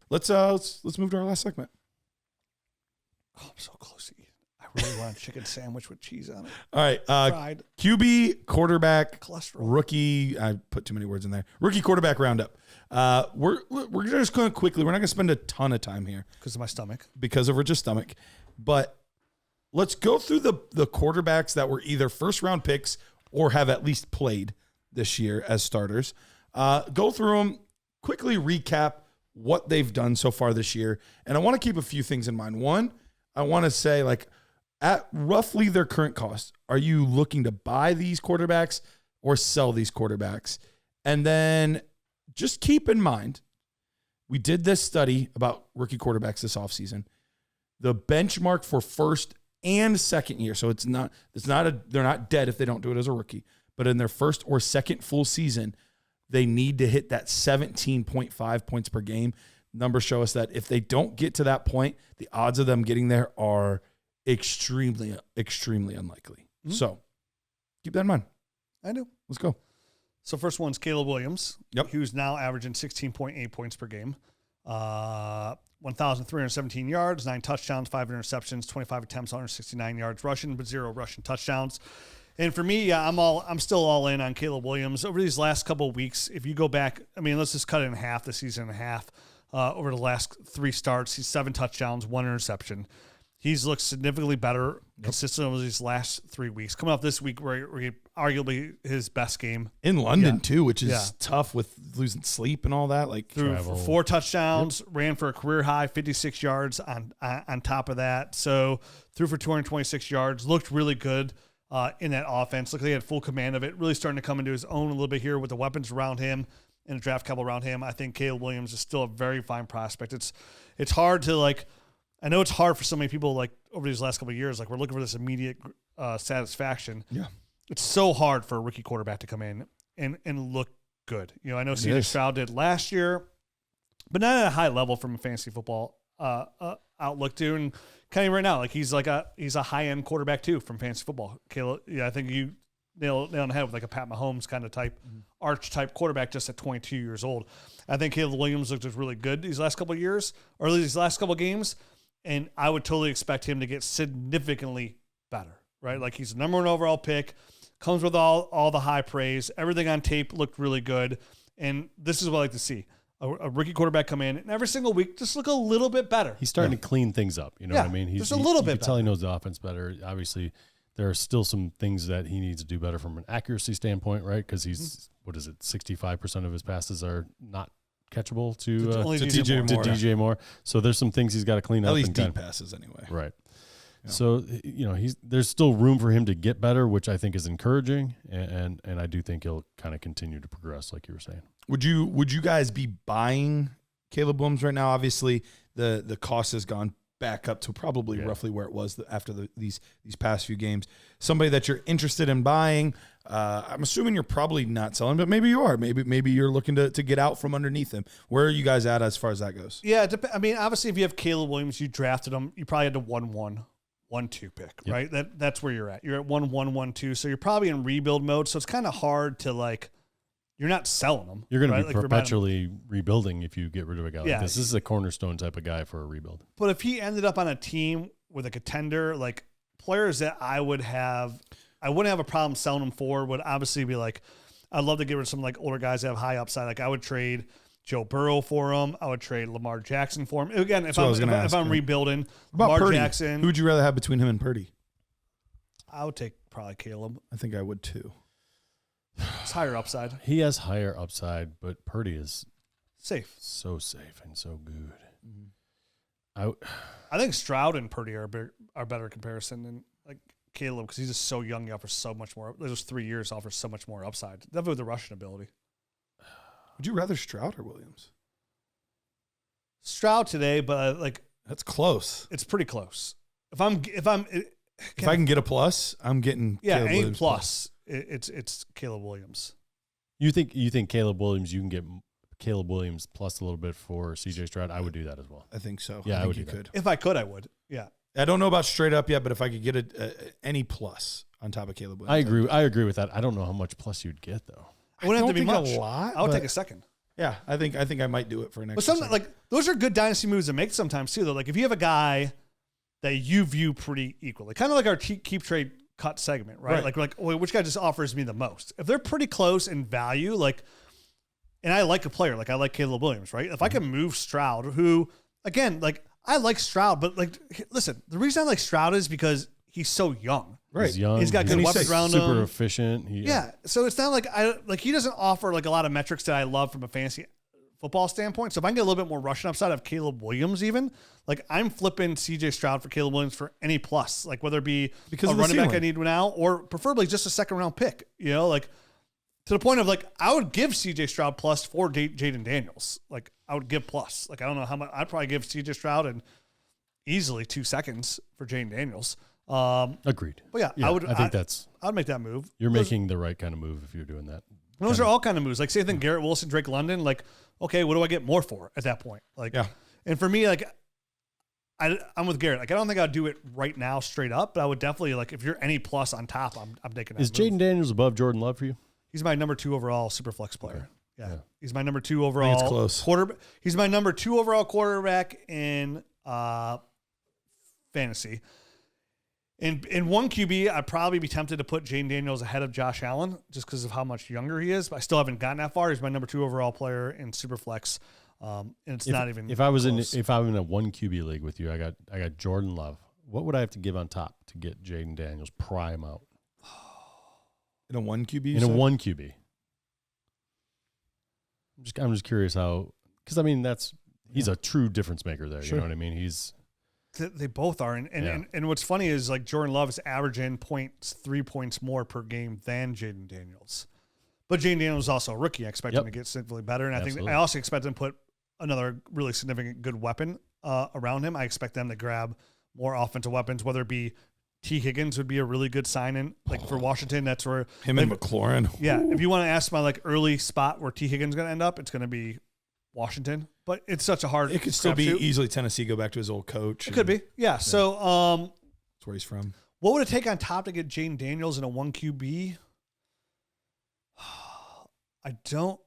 Let's move to our last segment. Oh, I'm so close to eating. I really want a chicken sandwich with cheese on it. All right. Fried. QB, quarterback, Cholesterol. rookie. I put too many words in there. Rookie quarterback roundup. We're just going to quickly. We're not going to spend a ton of time here. Because of my stomach. Because of Rich's stomach. But let's go through the quarterbacks that were either first round picks or have at least played this year as starters. Go through them, quickly recap what they've done so far this year. And I want to keep a few things in mind. One, I want to say, like, at roughly their current cost, are you looking to buy these quarterbacks or sell these quarterbacks? And then just keep in mind, we did this study about rookie quarterbacks this offseason. The benchmark for first and second year, so they're not dead if they don't do it as a rookie, but in their first or second full season, they need to hit that 17.5 points per game. Numbers show us that if they don't get to that point, the odds of them getting there are extremely, extremely unlikely. Mm-hmm. So keep that in mind. I do. Let's go. So first one's Caleb Williams, Yep. who's now averaging 16.8 points per game, 1,317 yards, 9 touchdowns, 5 interceptions, 25 attempts, 169 yards rushing, but 0 rushing touchdowns. And for me, I'm still all in on Caleb Williams. Over these last couple of weeks, if you go back, I mean, let's just cut it in half, the season in half. Over the last 3 starts, he's 7 touchdowns, 1 interception. He's looked significantly better consistent over these last 3 weeks. Coming off this week where he arguably his best game. In London, too, which is tough with losing sleep and all that. Like, threw for 4 touchdowns, ran for a career high, 56 yards on top of that. So threw for 226 yards, looked really good in that offense. Looked like he had full command of it, really starting to come into his own a little bit here with the weapons around him and the draft capital around him. I think Caleb Williams is still a very fine prospect. It's hard to, like, I know it's hard for so many people, like, over these last couple of years, like, we're looking for this immediate satisfaction. Yeah. It's so hard for a rookie quarterback to come in and look good. You know, I know C.J. Stroud did last year, but not at a high level from a fantasy football outlook, too. And kind of right now, like, he's a high-end quarterback, too, from fantasy football. Caleb, I think you nail on the head with, like, a Pat Mahomes kind of type, archetype quarterback just at 22 years old. I think Caleb Williams looked really good these last couple of years, or these last couple of games, and I would totally expect him to get significantly better, right? Like, he's the number 1 overall pick, comes with all the high praise. Everything on tape looked really good, and this is what I like to see. A rookie quarterback come in and every single week just look a little bit better. He's starting to clean things up. You know what I mean? Just a little bit You can tell he knows the offense better. Obviously, there are still some things that he needs to do better from an accuracy standpoint, right? Because he's, 65% of his passes are not catchable to DJ Moore. So there's some things he's got to clean up. At least deep passes anyway. Right. Yeah. So, there's still room for him to get better, which I think is encouraging. And I do think he'll kind of continue to progress, like you were saying. Would you guys be buying Caleb Williams right now? Obviously, the cost has gone back up to probably roughly where it was after these past few games. Somebody that you're interested in buying, I'm assuming you're probably not selling, but maybe you are. Maybe you're looking to get out from underneath him. Where are you guys at as far as that goes? Yeah, I mean, obviously, if you have Caleb Williams, you drafted him, you probably had a 1-1, 1-2 pick, right? That's where you're at. You're at 1-1, 1-2, so you're probably in rebuild mode. So it's kind of hard to, like, you're not selling them. You're going to be perpetually rebuilding if you get rid of a guy like this. This is a cornerstone type of guy for a rebuild. But if he ended up on a team with a contender, like players that I wouldn't have a problem selling them for would obviously be like, I'd love to get rid of some like older guys that have high upside. Like I would trade Joe Burrow for him. I would trade Lamar Jackson for him. Again, if I'm rebuilding, Lamar Purdy? Jackson. Who would you rather have between him and Purdy? I would take probably Caleb. I think I would too. It's higher upside. He has higher upside, but Purdy is safe. So safe and so good. Mm-hmm. I think Stroud and Purdy are better comparison than like Caleb because he's just so young. He offers so much more. Those 3 years offers so much more upside. Definitely with the rushing ability. Would you rather Stroud or Williams? Stroud today, but like that's close. It's pretty close. If I can get a plus, I'm getting Caleb any Williams plus. It's Caleb Williams. You think Caleb Williams? You can get Caleb Williams plus a little bit for CJ Stroud. I would do that as well. I think so. Yeah, I would. You could. If I could, I would. Yeah. I don't know about straight up yet, but if I could get any plus on top of Caleb Williams, I agree with that. I don't know how much plus you'd get though. It wouldn't have to be much. A lot. I would take a second. Yeah, I think I might do it for an extra. But some like those are good dynasty moves to make sometimes too. Though, like if you have a guy that you view pretty equally, kind of like our keep trade cut segment, right? Like which guy just offers me the most? If they're pretty close in value, like, and I like a player, like I like Caleb Williams, right? If I can move Stroud, who again, like I like Stroud, but like listen, the reason I like Stroud is because he's so young. Right. He's young. He's got good weapons around him. Super efficient. Yeah. So it's not like he doesn't offer like a lot of metrics that I love from a fantasy football standpoint. So if I can get a little bit more rushing upside of Caleb Williams, even like I'm flipping CJ Stroud for Caleb Williams for any plus, like whether it be because a running back I need now or preferably just a second round pick, you know, like to the point of like, I would give CJ Stroud plus for Jayden Daniels. Like I would give plus, like, I don't know how much I'd probably give CJ Stroud and easily 2 seconds for Jayden Daniels. Agreed. But yeah, I'd make that move. You're making the right kind of move if you're doing that. Those are all kind of moves. Like same thing, Garrett Wilson, Drake London. Like, okay, what do I get more for at that point? Like, yeah. And for me, like, I'm with Garrett. Like, I don't think I'd do it right now straight up, but I would definitely like if you're any plus on top, I'm taking that. Is Jayden Daniels above Jordan Love for you? He's my number 2 overall super flex player. Okay. Yeah. He's my number 2 overall. I think it's close. Quarterback. He's my number 2 overall quarterback in fantasy. In one QB, I'd probably be tempted to put Jayden Daniels ahead of Josh Allen just because of how much younger he is. But I still haven't gotten that far. He's my number 2 overall player in Superflex, and it's not even. If I'm in a 1 QB league with you, I got Jordan Love. What would I have to give on top to get Jayden Daniels prime out? In a 1 QB. In a 1 QB. I'm just curious how, because I mean he's a true difference maker there. Sure. You know what I mean? They both are. And what's funny is like Jordan Love is averaging 3 points more per game than Jayden Daniels. But Jayden Daniels is also a rookie. I expect him to get significantly better. And I also expect them to put another really significant good weapon around him. I expect them to grab more offensive weapons, whether it be T. Higgins would be a really good sign-in. Like for Washington, that's where him and McLaurin. Yeah. If you want to ask my like early spot where T. Higgins is going to end up, it's going to be Washington. But it's such a hard. It could still be easily Tennessee. Go back to his old coach. It could be, yeah. So, that's where he's from. What would it take on top to get Jayden Daniels in a 1 QB? I don't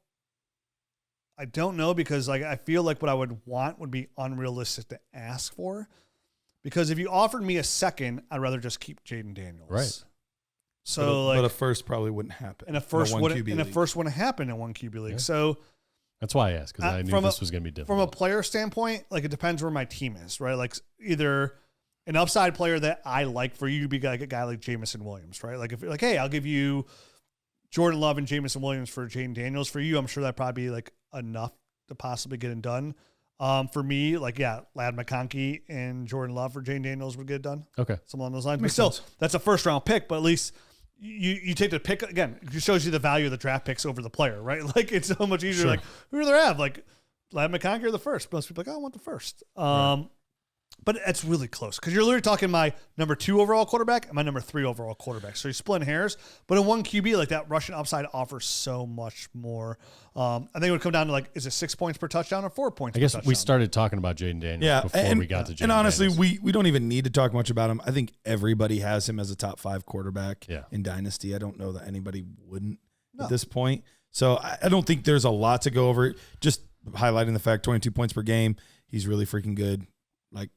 know because like I feel like what I would want would be unrealistic to ask for. Because if you offered me a second, I'd rather just keep Jayden Daniels. Right. So but a first probably wouldn't happen. And a first wouldn't happen in 1 QB league. Yeah. So. That's why I asked, because I knew this was going to be different. From a player standpoint, like it depends where my team is, right? Like either an upside player that I like for you to be like a guy like Jameson Williams, right? Like if you're like, hey, I'll give you Jordan Love and Jameson Williams for Jayden Daniels for you. I'm sure that'd probably be like enough to possibly get it done. For me, like, yeah, Ladd McConkey and Jordan Love for Jayden Daniels would get it done. Okay. Something along those lines. But still, that's a first round pick, but at least you take the pick again. It shows you the value of the draft picks over the player, right? Like it's so much easier. Sure. Like who would rather have like Ladd McConkey or the first? Most people are like, I want the first. Right. But it's really close because you're literally talking my number 2 overall quarterback and my number 3 overall quarterback. So you're splitting hairs. But in 1 QB, like that Russian upside offers so much more. I think it would come down to like, is it 6 points per touchdown or 4 points per touchdown? I guess we started talking about Jayden Daniels before we got to Jayden. And honestly, Daniels. we don't even need to talk much about him. I think everybody has him as a top 5 quarterback in Dynasty. I don't know that anybody wouldn't at this point. So I don't think there's a lot to go over. Just highlighting the fact 22 points per game. He's really freaking good. Like,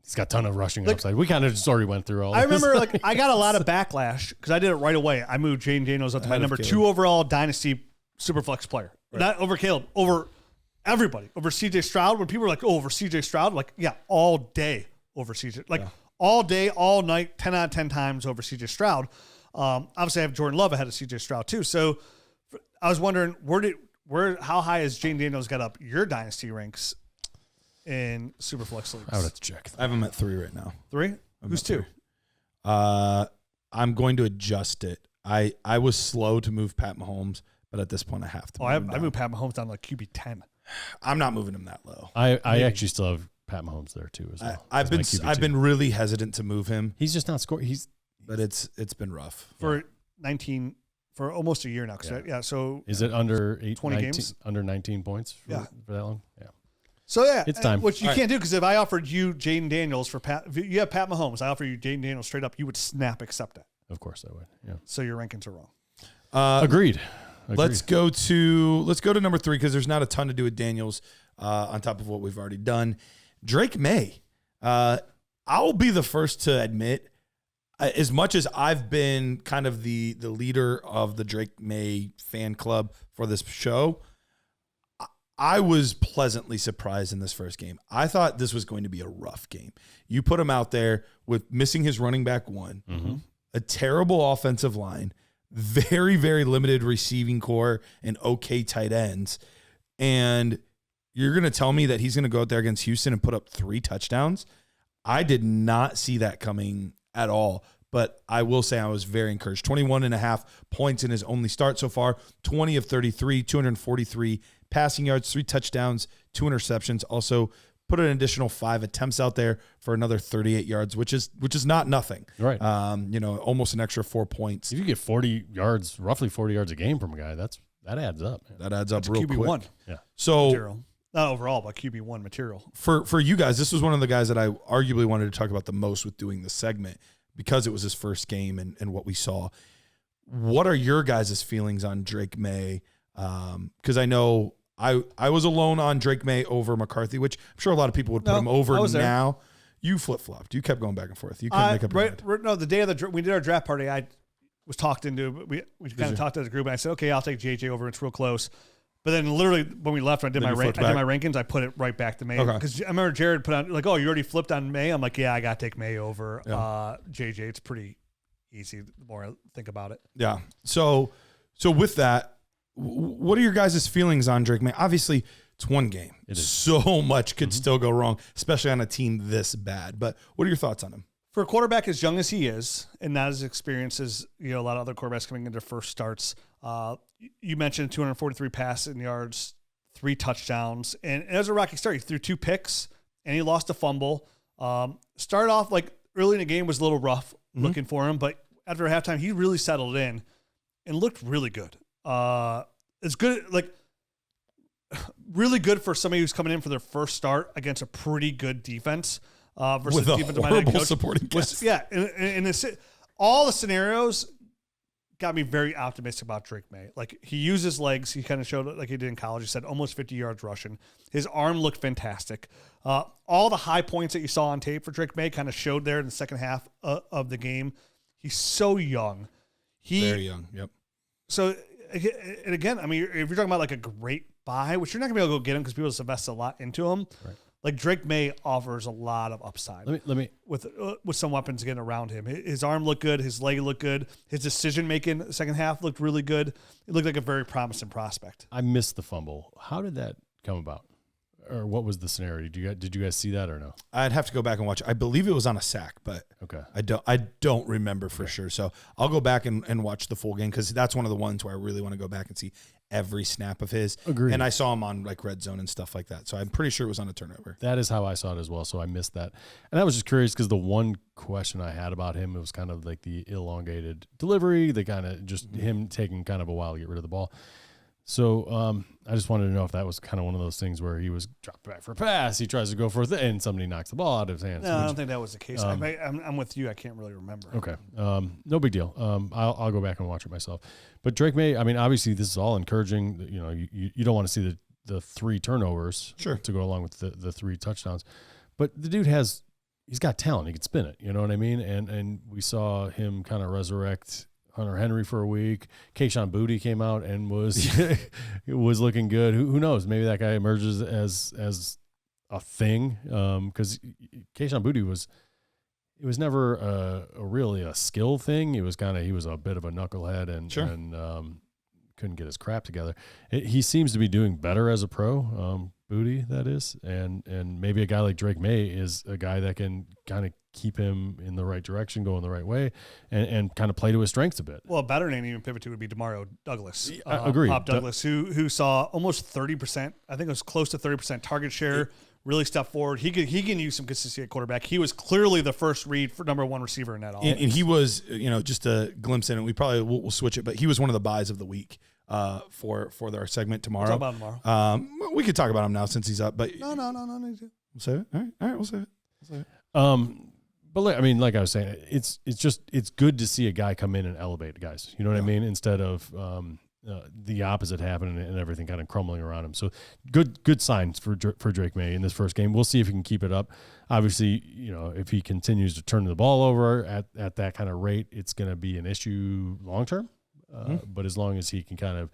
He's got a ton of rushing upside. We kind of just already went through all I this. remember I got a lot of backlash because I did it right away. I moved Jayden Daniels up to my number 2 overall Dynasty Superflex player. Right. Not over Caleb, over everybody, over CJ Stroud. When people were like, over CJ Stroud, like, yeah, all day over CJ. Like, all day, all night, 10 out of 10 times over CJ Stroud. Obviously, I have Jordan Love ahead of CJ Stroud, too. So I was wondering, how high has Jayden Daniels got up your Dynasty ranks in Superflex leagues? I would have to check. I have him at 3 right now. 3? Who's 2? I'm going to adjust it. I was slow to move Pat Mahomes, but at this point I have to. I moved Pat Mahomes down to like QB 10. I'm not moving him that low. I actually still have Pat Mahomes there too as well. I've been really hesitant to move him. He's just not scoring. But it's been rough for almost a year now. So is it under 20 games? Under 19 points for that long? Yeah. So it's time. Which you can't do because if I offered you Jayden Daniels for Pat, if you have Pat Mahomes, I offer you Jayden Daniels straight up, you would snap accept it. Of course I would. Yeah. So your rankings are wrong. Agreed. Let's go to number 3 because there's not a ton to do with Daniels on top of what we've already done. Drake Maye. I'll be the first to admit, as much as I've been kind of the leader of the Drake Maye fan club for this show, I was pleasantly surprised in this first game. I thought this was going to be a rough game. You put him out there with missing his running back 1, a terrible offensive line, very, very limited receiving core, and okay tight ends. And you're going to tell me that he's going to go out there against Houston and put up 3 touchdowns? I did not see that coming at all. But I will say I was very encouraged. 21.5 points in his only start so far, 20 of 33, 243 passing yards, 3 touchdowns, 2 interceptions. Also put an additional 5 attempts out there for another 38 yards, which is not nothing. Right. Almost an extra 4 points. If you get 40 yards, roughly 40 yards a game from a guy, that adds up. Man. That adds up real quick. QB1. Yeah. So material. Not overall, but QB1 material. For you guys, this was one of the guys that I arguably wanted to talk about the most with doing this segment, because it was his first game and what we saw. What are your guys' feelings on Drake Maye? Because I know I was alone on Drake Maye over McCarthy, which I'm sure a lot of people would put him over now. You flip-flopped. You kept going back and forth. You couldn't make up your mind. No, the day of we did our draft party, I was talked into, we kind of talked as a group, and I said, okay, I'll take JJ over. It's real close. But then literally when we left, when I did my rankings, I put it right back to Maye. Because I remember Jared put on, like, oh, you already flipped on Maye? I'm like, yeah, I got to take Maye over JJ. It's pretty easy the more I think about it. Yeah. So with that, what are your guys' feelings on Drake Maye? Obviously, it's one game. So much could still go wrong, especially on a team this bad. But what are your thoughts on him? For a quarterback as young as he is, and not as experienced as a lot of other quarterbacks coming into first starts, you mentioned 243 passing yards, 3 touchdowns, and as a rocky start, he threw 2 picks and he lost a fumble. Started off like early in the game was a little rough looking for him, but after halftime, he really settled in and looked really good. It's good, like really good for somebody who's coming in for their first start against a pretty good defense. Versus with a horrible supporting cast. Yeah, and all the scenarios got me very optimistic about Drake Maye. Like, he used his legs. He kind of showed it like he did in college. He said almost 50 yards rushing. His arm looked fantastic. All the high points that you saw on tape for Drake Maye kind of showed there in the second half of the game. He's so young. Very young, yep. So, and again, I mean, if you're talking about like a great buy, which you're not going to be able to go get him because people have invested a lot into him. Right. Like, Drake Maye offers a lot of upside. Let me with some weapons getting around him. His arm looked good. His leg looked good. His decision making the second half looked really good. It looked like a very promising prospect. I missed the fumble. How did that come about? Or what was the scenario? Did you guys see that or no? I'd have to go back and watch. I believe it was on a sack, but okay. I don't remember for sure. So I'll go back and watch the full game because that's one of the ones where I really want to go back and see every snap of his. Agreed. And I saw him on like red zone and stuff like that. So I'm pretty sure it was on a turnover. That is how I saw it as well. So I missed that. And I was just curious because the one question I had about him, it was kind of like the elongated delivery, the kind of just him taking kind of a while to get rid of the ball. So I just wanted to know if that was kind of one of those things where he was dropped back for a pass, he tries to go for it, and somebody knocks the ball out of his hands. No, I don't think that was the case. I'm with you. I can't really remember. Okay. No big deal. I'll go back and watch it myself. But Drake Maye, I mean, obviously this is all encouraging. You know, you don't want to see the 3 turnovers to go along with the 3 touchdowns. But the dude has he's got talent. He can spin it. You know what I mean? And we saw him kind of resurrect Hunter Henry for a week. Kayshon Boutte came out and was was looking good. Who knows? Maybe that guy emerges as a thing, because Kayshon Boutte was never really a skill thing. He was a bit of a knucklehead and couldn't get his crap together. He seems to be doing better as a pro, Boutte, that is, and maybe a guy like Drake Maye is a guy that can kind of keep him in the right direction, going the right way, and kind of play to his strengths a bit. Well, a better name to even pivot to would be Demario Douglas. Agreed. Pop Douglas, who saw almost 30%. I think it was close to 30% target share. Really stepped forward. He can use some consistency at quarterback. He was clearly the first read for number one receiver in that offense. And he was, just a glimpse in it. We probably we'll switch it, but he was one of the buys of the week for our segment tomorrow. We'll talk about him tomorrow. We could talk about him now since he's up, but no. We'll save it. All right, we'll save it. But like I was saying, it's good to see a guy come in and elevate guys. You know what I mean? Instead of the opposite happening and everything kind of crumbling around him. So good signs for Drake Maye in this first game. We'll see if he can keep it up. Obviously, if he continues to turn the ball over at that kind of rate, it's going to be an issue long term. But as long as he can kind of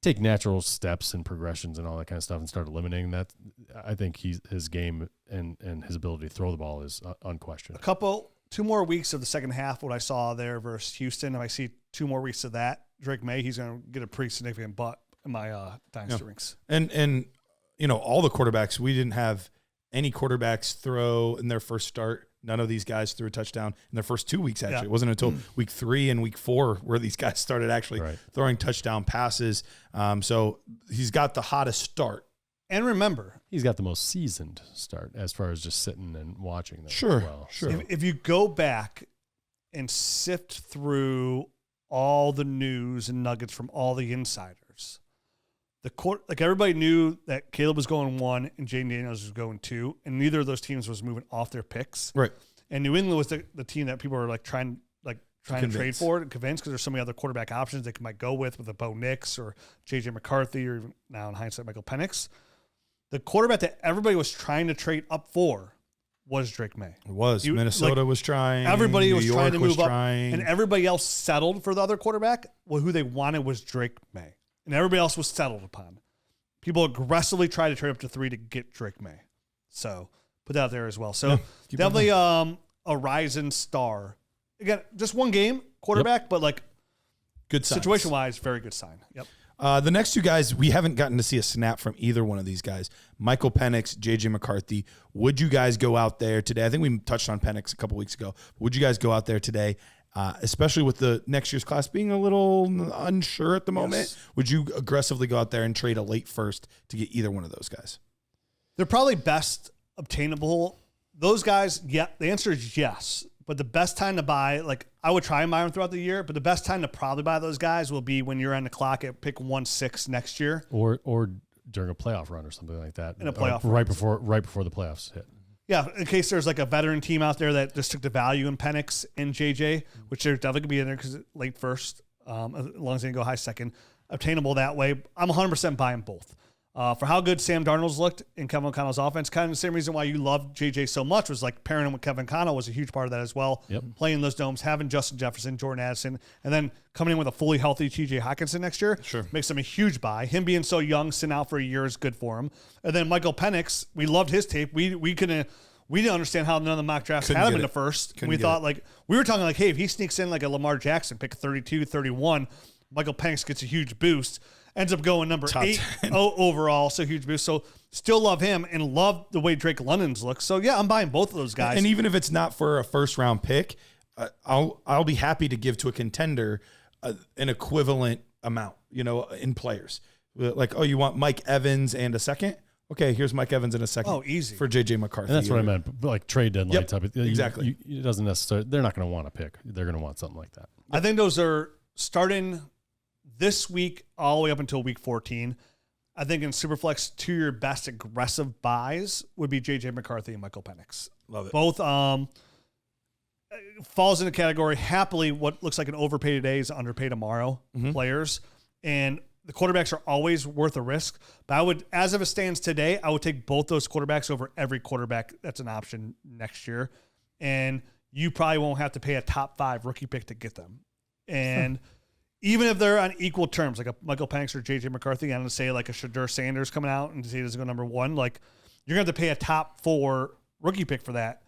take natural steps and progressions and all that kind of stuff and start eliminating that, I think his game and his ability to throw the ball is unquestioned. 2 more weeks of the second half, what I saw there versus Houston, if I see 2 more weeks of that, Drake Maye, he's going to get a pretty significant butt in my Dynasty ranks. And all the quarterbacks, we didn't have any quarterbacks throw in their first start. None of these guys threw a touchdown in their first 2 weeks, actually. Yeah. It wasn't until week 3 and week 4 where these guys started actually throwing touchdown passes. So he's got the hottest start. And remember, he's got the most seasoned start as far as just sitting and watching them. Sure, as well. sure. If you go back and sift through all the news and nuggets from all the insiders, everybody knew that Caleb was going 1 and Jayden Daniels was going 2, and neither of those teams was moving off their picks. Right. And New England was the team that people were trying to trade for and convince, because there's so many other quarterback options they might go with a Bo Nix or JJ McCarthy, or even now in hindsight Michael Penix. The quarterback that everybody was trying to trade up for was Drake Maye. It was. Minnesota was trying. Everybody New was York trying to move up. trying. And everybody else settled for the other quarterback. Well, who they wanted was Drake Maye. And everybody else was settled upon. People aggressively tried to trade up to 3 to get Drake Maye. So put that out there as well. So definitely a rising star. Again, just 1 game, quarterback, but good signs. Situation-wise, very good sign. Yep. The next 2 guys, we haven't gotten to see a snap from either one of these guys. Michael Penix, JJ McCarthy. Would you guys go out there today? I think we touched on Penix a couple weeks ago. Would you guys go out there today, especially with the next year's class being a little unsure at the moment? Yes. Would you aggressively go out there and trade a late first to get either one of those guys? They're probably best obtainable. Those guys, yeah, the answer is yes. But the best time to buy, I would try and buy them throughout the year, but the best time to probably buy those guys will be when you're on the clock at pick 1-6 next year. Or during a playoff run or something like that. In a playoff run. Right before the playoffs hit. Yeah, in case there's a veteran team out there that just took the value in Penix and JJ, which they're definitely going to be in there because late first, as long as they can go high second, obtainable that way. I'm 100% buying both. For how good Sam Darnold's looked in Kevin O'Connell's offense, kind of the same reason why you loved JJ so much was pairing him with Kevin O'Connell was a huge part of that as well. Yep. Playing those domes, having Justin Jefferson, Jordan Addison, and then coming in with a fully healthy TJ Hockenson next year makes him a huge buy. Him being so young, sitting out for a year is good for him. And then Michael Penix, we loved his tape. We didn't understand how none of the mock drafts had him in the first. We thought we were talking hey, if he sneaks in a Lamar Jackson, pick 32, 31, Michael Penix gets a huge boost. Ends up going number 8 overall, so huge boost. So still love him and love the way Drake London's looks. So yeah, I'm buying both of those guys. And even if it's not for a first round pick, I'll be happy to give to a contender an equivalent amount, in players. You want Mike Evans and a second? Okay, here's Mike Evans and a second. Oh, easy for JJ McCarthy. And that's what I meant, trade deadline type of thing. Exactly. It doesn't necessarily. They're not going to want to pick. They're going to want something like that. I think those are starting this week all the way up until week 14. I think in Superflex, 2 of your best aggressive buys would be JJ McCarthy and Michael Penix. Love it. Both falls in the category happily what looks like an overpay today is underpay tomorrow players. And the quarterbacks are always worth a risk. But as of it stands today, I would take both those quarterbacks over every quarterback that's an option next year. And you probably won't have to pay a top 5 rookie pick to get them. And even if they're on equal terms, like a Michael Penix or J.J. McCarthy, I'm going to say like a Shadur Sanders coming out and say doesn't go number 1, like you're going to have to pay a top 4 rookie pick for that.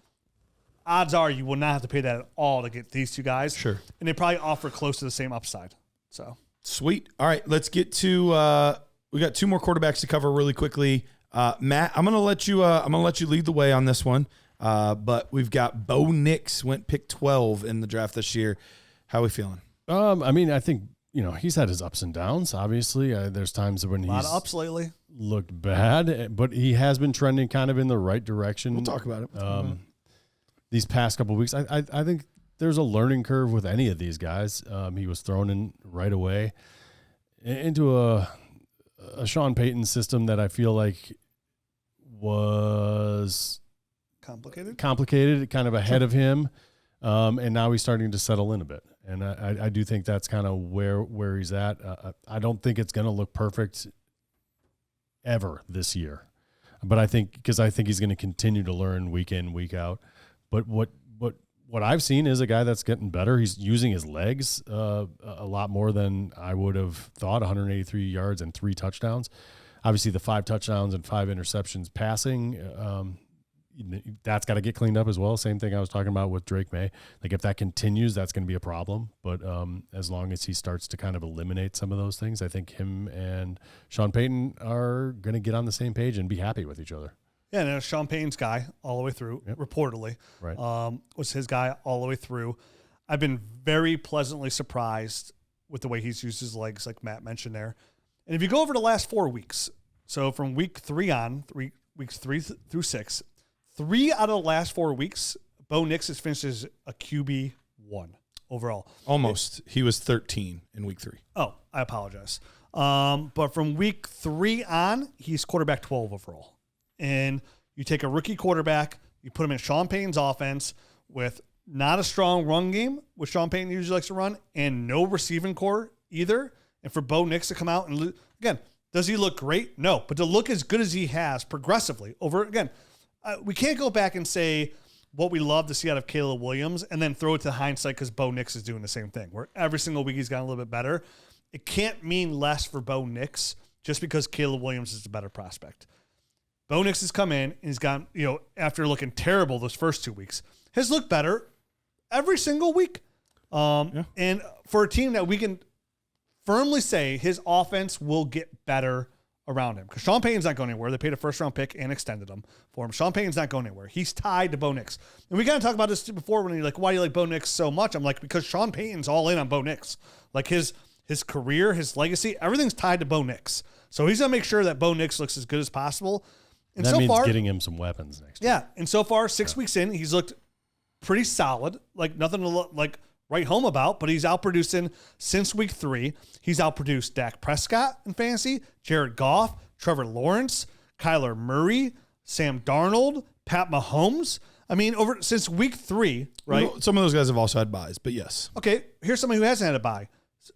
Odds are you will not have to pay that at all to get these two guys. Sure. And they probably offer close to the same upside. So sweet. All right, let's get to we got 2 more quarterbacks to cover really quickly. Matt, I'm gonna let you lead the way on this one. But we've got Bo Nix went pick 12 in the draft this year. How are we feeling? I mean, I think, he's had his ups and downs, obviously. There's times when a lot of ups lately. Looked bad, but he has been trending kind of in the right direction. We'll talk about it. These past couple of weeks, I think there's a learning curve with any of these guys. He was thrown in right away into a Sean Payton system that I feel like was complicated, kind of ahead of him. And now he's starting to settle in a bit. And I do think that's kind of where he's at. I don't think it's going to look perfect ever this year. But I think he's going to continue to learn week in, week out. But what I've seen is a guy that's getting better. He's using his legs a lot more than I would have thought, 183 yards and 3 touchdowns. Obviously, the 5 touchdowns and 5 interceptions passing, that's got to get cleaned up as well. Same thing I was talking about with Drake Maye. Like if that continues, that's going to be a problem. But as long as he starts to kind of eliminate some of those things, I think him and Sean Payton are going to get on the same page and be happy with each other. Yeah, and Sean Payton's guy all the way through, reportedly, right. Was his guy all the way through. I've been very pleasantly surprised with the way he's used his legs, like Matt mentioned there. And if you go over the last 4 weeks, so from week 3 on, weeks 3 through 6, 3 out of the last 4 weeks, Bo Nix has finished as a QB1 overall. Almost. He was 13 in week 3. Oh, I apologize. But from week 3 on, he's quarterback 12 overall. And you take a rookie quarterback, you put him in Sean Payton's offense with not a strong run game, which Sean Payton usually likes to run, and no receiving core either. And for Bo Nix to come out and again, does he look great? No, but to look as good as he has progressively over again. We can't go back and say what we love to see out of Caleb Williams and then throw it to hindsight because Bo Nix is doing the same thing, where every single week he's gotten a little bit better. It can't mean less for Bo Nix just because Caleb Williams is a better prospect. Bo Nix has come in and he's gotten, after looking terrible those first 2 weeks, has looked better every single week. And for a team that we can firmly say his offense will get better around him. Because Sean Payton's not going anywhere. They paid a first-round pick and extended him for him. Sean Payton's not going anywhere. He's tied to Bo Nix. And we got to talk about this before when you're like, why do you like Bo Nix so much? I'm like, because Sean Payton's all in on Bo Nix. Like his career, his legacy, everything's tied to Bo Nix. So he's going to make sure that Bo Nix looks as good as possible. And that so means far, getting him some weapons next year. Yeah, and so far, 6 weeks in, he's looked pretty solid. Like nothing to write home about, but he's outproducing since week 3. He's outproduced Dak Prescott in fantasy, Jared Goff, Trevor Lawrence, Kyler Murray, Sam Darnold, Pat Mahomes. I mean, since week 3, right? Well, some of those guys have also had buys, but yes. Okay, here's somebody who hasn't had a bye.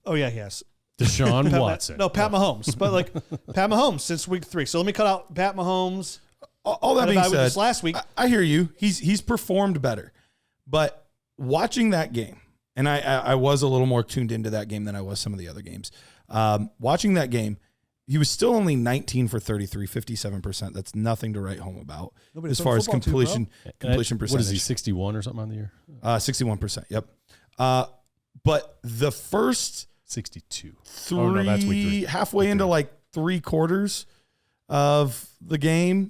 Oh yeah, he has. Deshaun Watson. Pat Mahomes. But Pat Mahomes since week 3. So let me cut out Pat Mahomes. All that being said, last week. I hear you. He's performed better. But watching that game, and I was a little more tuned into that game than I was some of the other games. Watching that game, he was still only 19 for 33, 57%. That's nothing to write home about as far as completion percentage. What is he, 61 or something on the year? 61%, yep. But the first 62. That's week 3. Halfway into 3 quarters of the game,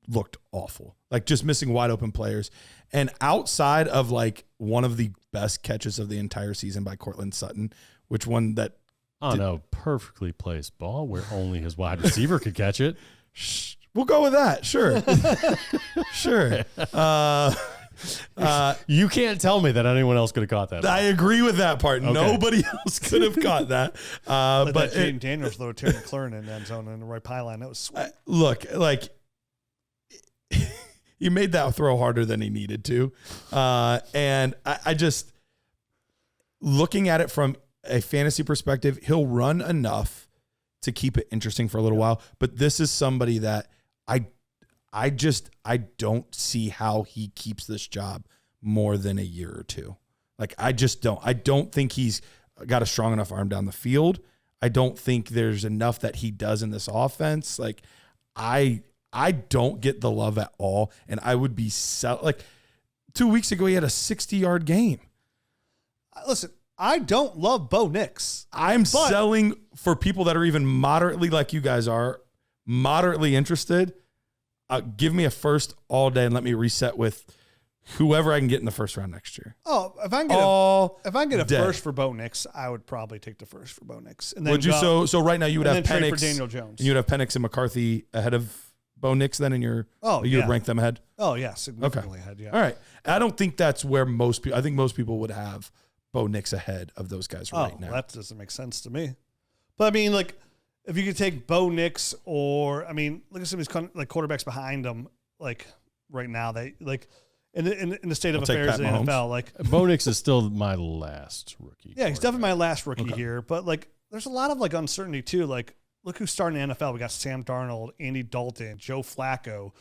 looked awful. Just missing wide open players. And outside of one of the best catches of the entire season by Cortland Sutton, which one that on a perfectly placed ball where only his wide receiver could catch it. We'll go with that. Sure. Sure. You can't tell me that anyone else could have caught that. I agree with that part. Okay. Nobody else could have caught that. But Jayden Daniels threw a Terry McLaurin in the end zone in the right pylon. That was sweet. Look, he made that throw harder than he needed to. And I just, looking at it from a fantasy perspective, he'll run enough to keep it interesting for a little while. But this is somebody that I don't see how he keeps this job more than a year or two. Like, I just don't. I don't think he's got a strong enough arm down the field. I don't think there's enough that he does in this offense. Like, I don't get the love at all. And I would be like 2 weeks ago, he had a 60-yard game. Listen, I don't love Bo Nix. I'm selling for people that are even moderately like you guys are, moderately interested. Give me a first all day and let me reset with whoever I can get in the first round next year. Oh, if I can get a first for Bo Nix, I would probably take the first for Bo Nix. And then so right now you would have Penix for Daniel Jones. And you would have Penix and McCarthy ahead of Bo Nix then in your you would rank them ahead? Oh yeah, significantly ahead, yeah. All right. I don't think that's where most people, I think most people would have Bo Nix ahead of those guys right now. That doesn't make sense to me. But I mean, like, if you could take Bo Nix look at some of these like quarterbacks behind him, like right now, they like in the state of affairs in the NFL, like Bo Nix is still my last rookie. Yeah, he's definitely my last rookie here. But like, there's a lot of like uncertainty too. Like, look who's starting in the NFL. We got Sam Darnold, Andy Dalton, Joe Flacco,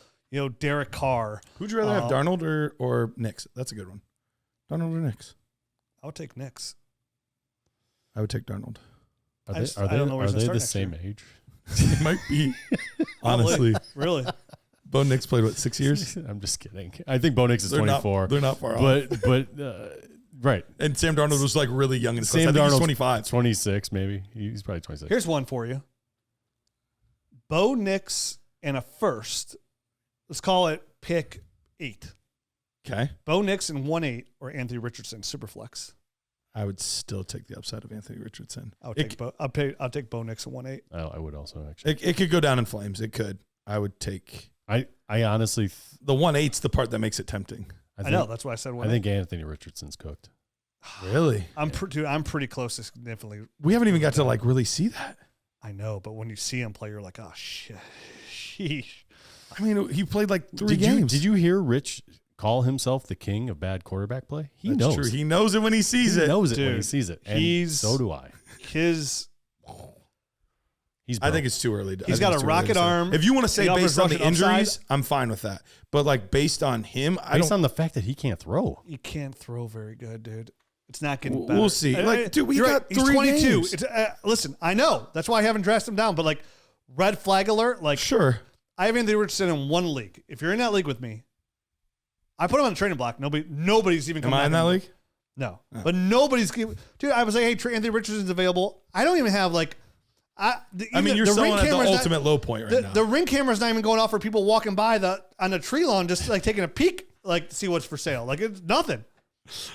Derek Carr. Who'd you rather have, Darnold or Nix? That's a good one. Darnold or Nix? I would take Nix. I would take Darnold. Are they the same age? It might be. Honestly. Really? Bo Nix played, 6 years? I'm just kidding. I think Bo Nix is 24. They're not far off. But right. And Sam Darnold was like really young in Sam Darnold's 25. 26 maybe. He's probably 26. Here's one for you. Bo Nix and a first. Let's call it pick 8. Okay. Bo Nix and 1-8 or Anthony Richardson, Superflex. I would still take the upside of Anthony Richardson. I'll take Bo Nix and 1-8. I would also actually. It could go down in flames. It could. I would take. I honestly. The 1-8's the part that makes it tempting. I know. That's why I said 1-8. I think Anthony Richardson's cooked. Really? I'm pretty close to significantly. We haven't even got to like really see that. I know, but when you see him play, you're like, oh shit, sheesh. I mean, he played like 3 games. Did you hear Rich call himself the king of bad quarterback play? That's knows. True. He knows it when he sees it. He knows it when he sees it. And so do I. I think it's too early. He's got a rocket arm. If you want to say based on the injuries, I'm fine with that. But like based on him, based on the fact that he can't throw. He can't throw very good, dude. It's not getting better. We'll see. Like, dude, we got 3 He's 22. games. Listen, I know. That's why I haven't dressed him down. But like, red flag alert. Like, sure. I have Anthony Richardson in one league. If you're in that league with me, I put him on the trading block. Nobody's even coming. Am I in that league? No. Oh. But nobody's. Dude, I was like, hey, Anthony Richardson's available. I don't even have like. You're selling at the ultimate low point right now. The ring camera's not even going off for people walking by on the tree lawn, just like taking a peek, like to see what's for sale. Like, it's nothing.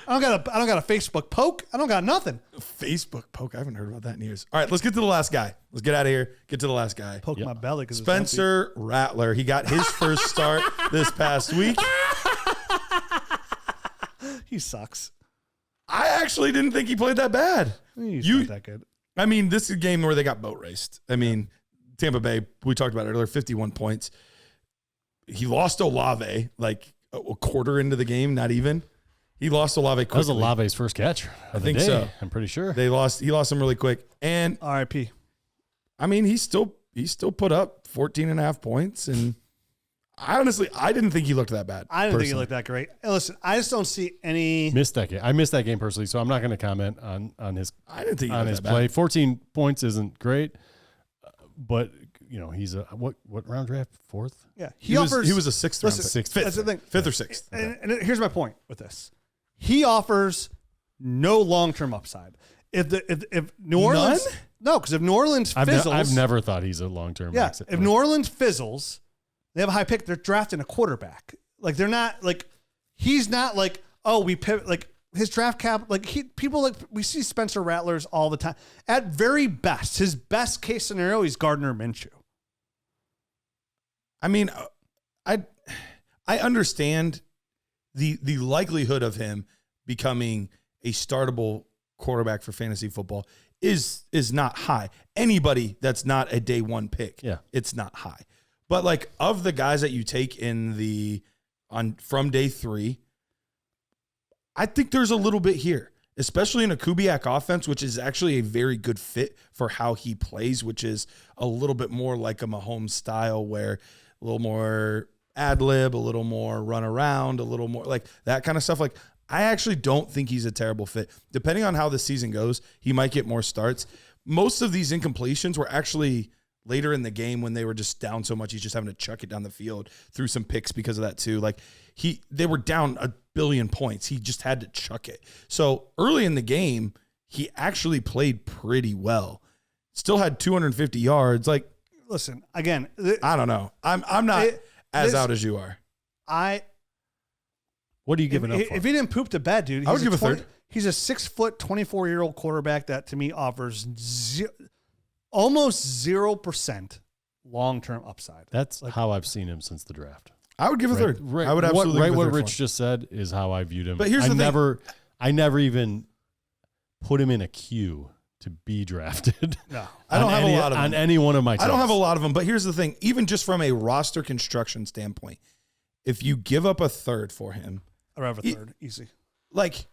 I don't got a Facebook poke. I don't got nothing. Facebook poke. I haven't heard about that in years. All right, let's get to the last guy. Let's get out of here. Get to the last guy. Poke my belly. Spencer Rattler. He got his first start this past week. He sucks. I actually didn't think he played that bad. He's not that good. I mean, this is a game where they got boat raced. I mean, Tampa Bay, we talked about it earlier, 51 points. He lost Olave like a quarter into the game, not even. He lost Olave quickly. That was Olave's first catch. I think so. I'm pretty sure. He lost him really quick. And RIP. I mean, he still put up 14.5 points. And I didn't think he looked that bad. I didn't think he looked that great. Hey, listen, I just don't see any. Missed that game. I missed that game personally, so I'm not going to comment on his. I didn't think he looked his that play. bad. 14 points isn't great, but he's a what round draft? 4th? Yeah, he was a 6th round. Fifth. That's the thing. 5th or 6th. And here's my point with this: he offers no long-term upside. If New Orleans, no, because if New Orleans fizzles, I've never thought he's a long-term. Yeah, if New Orleans fizzles. They have a high pick. They're drafting a quarterback. Like, they're not like, he's not like, oh, we pivot. Like, his draft cap, like, people like, we see Spencer Rattlers all the time. At very best, his best case scenario, he's Gardner Minshew. I mean, I understand the likelihood of him becoming a startable quarterback for fantasy football is not high. Anybody that's not a day one pick, it's not high. But like, of the guys that you take from day 3, I think there's a little bit here. especially in a Kubiak offense, which is actually a very good fit for how he plays, which is a little bit more like a Mahomes style where a little more ad lib, a little more run around, a little more like that kind of stuff. Like, I actually don't think he's a terrible fit. Depending on how the season goes, he might get more starts. Most of these incompletions were actually later in the game when they were just down so much, he's just having to chuck it down the field, threw some picks because of that too. Like they were down 1 billion points. He just had to chuck it. So early in the game, he actually played pretty well. Still had 250 yards. Like, listen, again, I don't know. I'm not as out as you are. What are you giving up for? If he didn't poop to bed, dude, I would give a third. He's a 6 foot, 24-year-old quarterback that to me offers almost 0% long-term upside. That's how I've seen him since the draft. I would give a third. Right, I would absolutely give a third. What Rich just said is how I viewed him. But here's the thing. I never even put him in a queue to be drafted. No. I don't have a lot of them. On any one of my teams. I don't have a lot of them, but here's the thing. Even just from a roster construction standpoint, if you give up a third for him. I'd have a third. Easy. Like,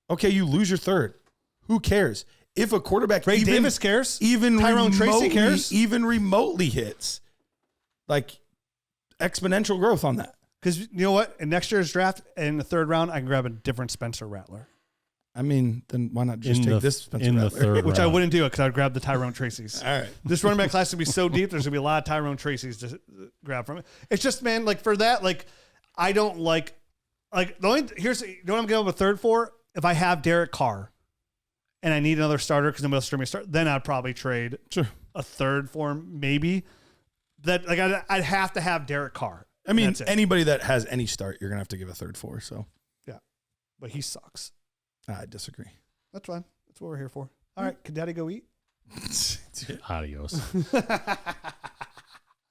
okay, you lose your third. Who cares? If a quarterback Ray Davis cares, even Tyrone Tracy cares, even remotely hits, like exponential growth on that. Because you know what? In next year's draft, in the 3rd round, I can grab a different Spencer Rattler. I mean, then why not just take this Spencer in Rattler? the 3rd round? Which I wouldn't do it because I'd grab the Tyrone Tracy's. All right. This running back class would be so deep. There's gonna be a lot of Tyrone Tracy's to grab from it. It's just, man, like for that, like I don't like the only here's you know what I'm giving up a third for. If I have Derek Carr and I need another starter because nobody else is start, then I'd probably trade a third for him, maybe. That like I'd have to have Derek Carr. I mean, anybody that has any start, you're gonna have to give a third for. So yeah, but he sucks. I disagree. That's fine. That's what we're here for. All right, can Daddy go eat? Adios.